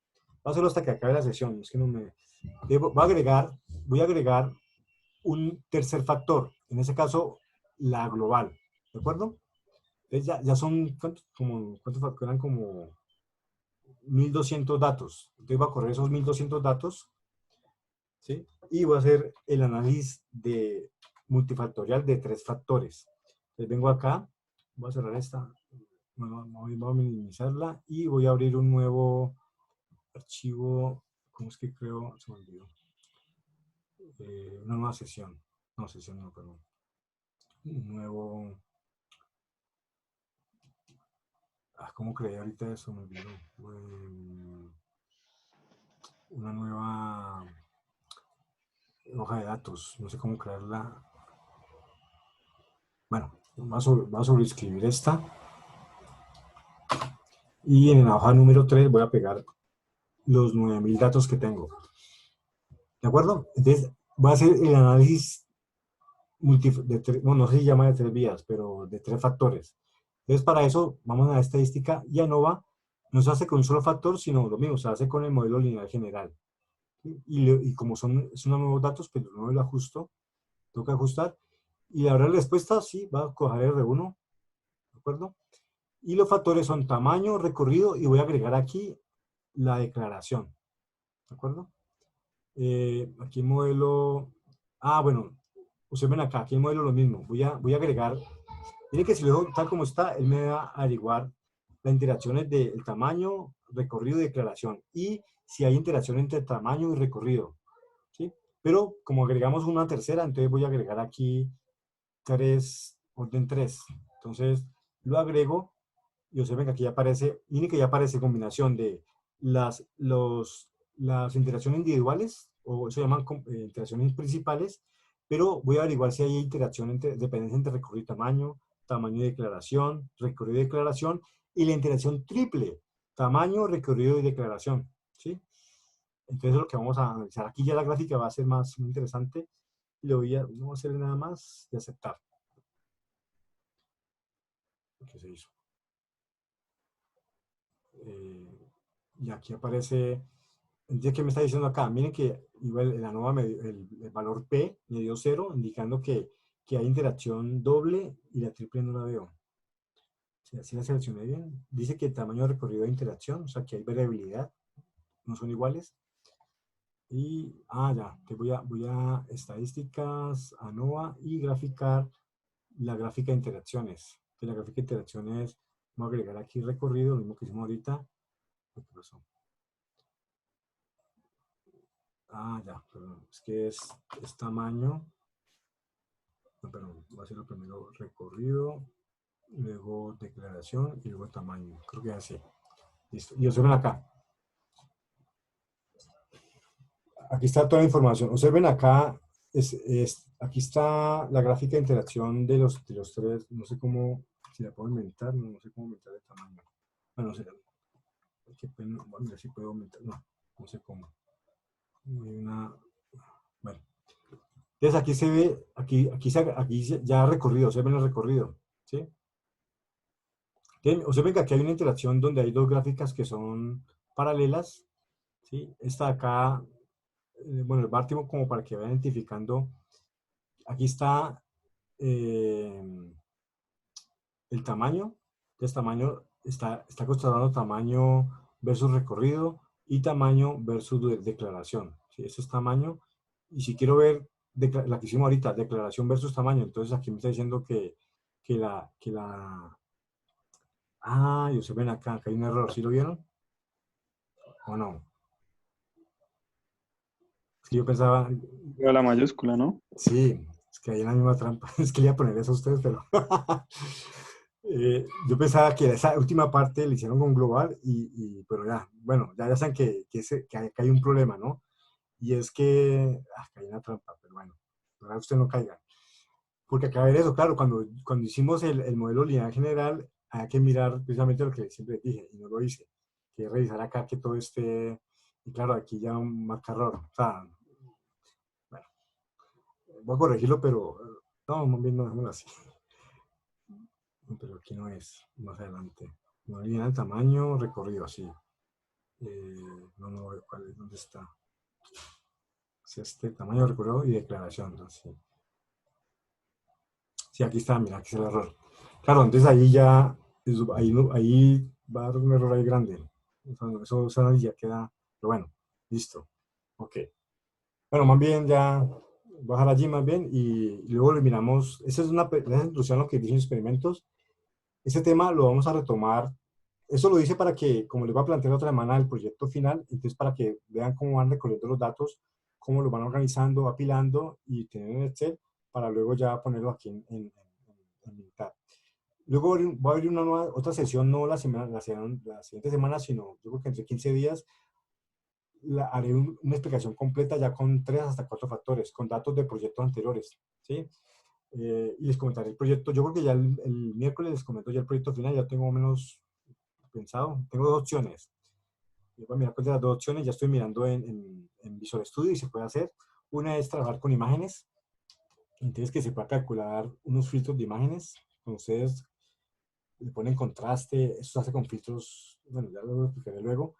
a hacerlo hasta que acabe la sesión, es que no me... voy a agregar un tercer factor, en ese caso, la global, ¿de acuerdo? Entonces ya son, ¿cuántos factores? Eran como 1200 datos. Entonces voy a correr esos 1200 datos, ¿sí? Y voy a hacer el análisis de multifactorial de 3 factores. Entonces vengo acá, voy a cerrar esta, voy a minimizarla y voy a abrir un nuevo archivo, ¿cómo es que creo? Se me olvidó. Una nueva sesión. No, sesión no, perdón. Un nuevo... ¿cómo creé ahorita eso? Me olvidó. Una nueva hoja de datos. No sé cómo crearla. Bueno, voy a sobreescribir esta. Y en la hoja número 3 voy a pegar los 9000 datos que tengo. ¿De acuerdo? Entonces, voy a hacer el análisis no sé si llama de 3 vías, pero de 3 factores. Entonces, para eso, vamos a la estadística y ANOVA no se hace con un solo factor, sino lo mismo, se hace con el modelo lineal general. ¿Sí? Y como son nuevos datos, pero no lo ajusto, tengo que ajustar. Y la respuesta, sí, va a coger R1, ¿de acuerdo? Y los factores son tamaño, recorrido, y voy a agregar aquí la declaración, ¿de acuerdo? Aquí el modelo, bueno, ustedes ven acá, aquí el modelo lo mismo, voy a agregar, miren que si lo dejo tal como está, él me va a averiguar las interacciones del tamaño, recorrido y declaración, y si hay interacción entre tamaño y recorrido, ¿sí? Pero como agregamos una tercera, entonces voy a agregar aquí orden 3, entonces lo agrego, y observen que aquí ya aparece, miren que ya aparece combinación de las interacciones individuales, o eso se llaman interacciones principales, pero voy a averiguar si hay interacción dependencia entre recorrido y tamaño, tamaño y declaración, recorrido y declaración, y la interacción triple, tamaño, recorrido y declaración, ¿sí? Entonces es lo que vamos a analizar. Aquí ya la gráfica va a ser más interesante, y le voy a, no voy a hacer nada más de aceptar. ¿Qué se hizo? Y aquí aparece, ¿qué me está diciendo acá? Miren que igual en la nueva el valor P me dio 0, indicando que hay interacción doble y la triple no la veo. Si así la seleccioné bien, dice que el tamaño de recorrido de interacción, o sea que hay variabilidad, no son iguales. Y, ya, te voy a estadísticas, ANOVA y graficar la gráfica de interacciones. Que la gráfica de interacciones, vamos a agregar aquí recorrido, lo mismo que hicimos ahorita. ¿Qué pasó? Ya, perdón, es que es tamaño. No, perdón, voy a hacerlo primero recorrido, luego declaración y luego tamaño. Creo que es así. Listo. Y observen acá. Aquí está toda la información. Observen acá, aquí está la gráfica de interacción de los 3. No sé cómo, si la puedo aumentar, no sé cómo aumentar el tamaño. Bueno, no sé. Mira, si puedo aumentar. No sé cómo. Bueno. Entonces aquí se ve, aquí ya recorrido, se ve el recorrido, ¿sí? Observen que aquí hay una interacción donde hay dos gráficas que son paralelas, ¿sí? Esta de acá, bueno, el bártimo como para que vayan identificando, aquí está el tamaño, entonces tamaño está considerando tamaño versus recorrido y tamaño versus declaración, ¿sí? Eso es tamaño, y si quiero ver la que hicimos ahorita, declaración versus tamaño, entonces aquí me está diciendo que y ustedes ven acá, que hay un error, ¿sí lo vieron? ¿O no? Es que yo pensaba, Veo la mayúscula, ¿no? sí, es que hay la misma trampa, es que le iba a poner eso a ustedes, pero yo pensaba que esa última parte la hicieron con global, pero ya, bueno, ya saben que hay un problema, ¿no? Y es que hay una trampa, pero bueno, ojalá usted no caiga. Porque acá ver eso, claro, cuando hicimos el modelo lineal general, hay que mirar precisamente lo que siempre dije, y no lo hice, que es revisar acá que todo esté, y claro, aquí ya un marca error, o sea, bueno, voy a corregirlo, pero no, más bien no dejémoslo así. No, pero aquí no es, más adelante. Una línea de tamaño, recorrido, sí. No veo cuál es, dónde está. Es este tamaño, recorrido y declaración, ¿no? Sí. Sí, aquí está, mira, aquí está el error. Claro, entonces ahí ya, ahí va a dar un error ahí grande. Eso ya queda, pero bueno, listo. Ok. Bueno, más bien ya bajar allí más bien y luego le miramos. Esa es esa introducción a lo que dicen experimentos. Ese tema lo vamos a retomar. Eso lo hice para que, como les voy a plantear otra semana el proyecto final, entonces para que vean cómo van recorriendo los datos, cómo los van organizando, apilando y tener en Excel para luego ya ponerlo aquí en Minitab. Luego voy a abrir otra sesión, no la siguiente semana, sino yo creo que entre 15 días haré una explicación completa ya con 3 hasta 4 factores, con datos de proyectos anteriores, ¿sí? Y les comentaré el proyecto. Yo creo que ya el miércoles les comento ya el proyecto final, ya tengo más o menos pensado. Tengo 2 opciones. Voy a mirar cuál de las 2 opciones. Ya estoy mirando en Visual Studio y se puede hacer. Una es trabajar con imágenes. Entonces que se pueda calcular unos filtros de imágenes. Ustedes le ponen contraste. Eso se hace con filtros. Bueno, ya lo explicaré luego.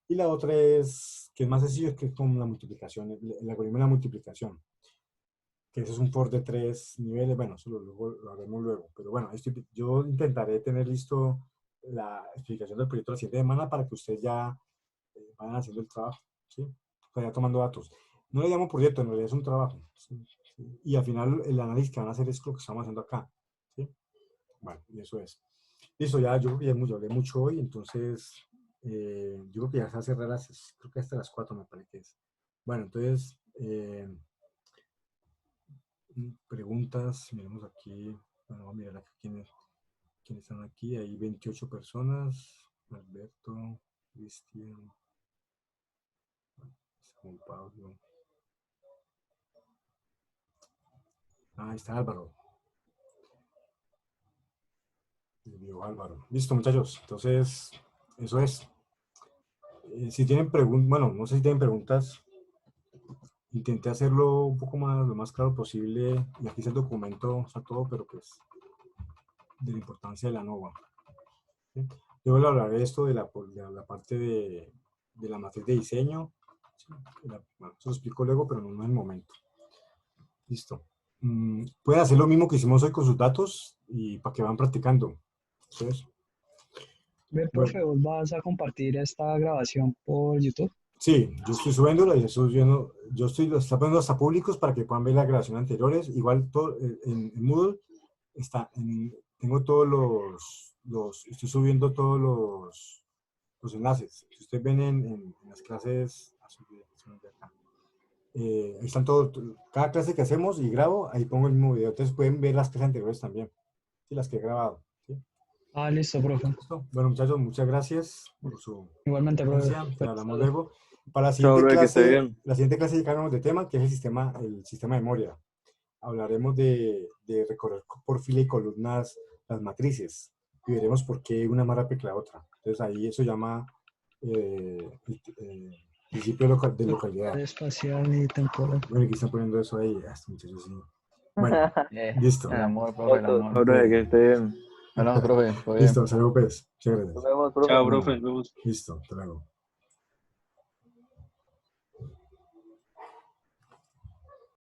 Y la otra es, que es más sencillo, que es con la multiplicación, el algoritmo de la multiplicación. Que eso es un for de 3 niveles. Bueno, eso lo haremos luego. Pero bueno, yo intentaré tener listo la explicación del proyecto la siguiente semana para que ustedes ya vayan haciendo el trabajo, ¿sí? Vayan tomando datos. No le llamo proyecto, en realidad es un trabajo, ¿sí? ¿Sí? Y al final el análisis que van a hacer es lo que estamos haciendo acá, ¿sí? Bueno, y eso es. Listo, ya yo creo que ya hablé mucho hoy, entonces yo creo que ya se va a cerrar creo que hasta las 4 me parece que es. Bueno, entonces, preguntas, miremos aquí, bueno, vamos a mirar aquí quiénes están aquí, hay 28 personas, Alberto, Cristian, Juan Pablo. Ahí está Álvaro. Álvaro. Listo, muchachos. Entonces, eso es. Si tienen preguntas, bueno, no sé si tienen preguntas. Intenté hacerlo un poco lo más claro posible. Y aquí está el documento, está todo, pero pues de la importancia de la NOVA. ¿Sí? Luego le hablaré de esto de la parte de la matriz de diseño. ¿Sí? Bueno, eso lo explico luego, pero no en el momento. Listo. Pueden hacer lo mismo que hicimos hoy con sus datos y para que van practicando. Entonces, Ve, profe, ¿vos vas a compartir esta grabación por YouTube? sí, yo estoy subiéndolo y estoy subiendo, lo estoy poniendo hasta públicos para que puedan ver las grabaciones anteriores. Igual todo, en Moodle tengo todos estoy subiendo todos los enlaces. Si ustedes ven en las clases, ahí están cada clase que hacemos y grabo, ahí pongo el mismo video. Entonces pueden ver las clases anteriores también, ¿sí? Las que he grabado. ¿Sí? Ah, listo, profe. ¿Listo? Bueno, muchachos, muchas gracias por su Igualmente, profe. presencia. Te hablamos luego. Para Chao, bro, que esté bien. la siguiente clase llegaremos de tema, que es el sistema de memoria. Hablaremos de recorrer por fila y columnas las matrices y veremos por qué una más rápida que la otra. Entonces ahí eso llama principio de localidad. Espacial y temporal. Bueno, aquí están poniendo eso ahí. Muchachos, sí. Bueno, listo. El amor, profe, el amor. Chao, bro, que esté bien. Bueno, profe, todo bien. Listo, hasta luego, pues. Muchas gracias. Nos vemos, profe. Chao, profe, nos vemos. Listo, hasta luego.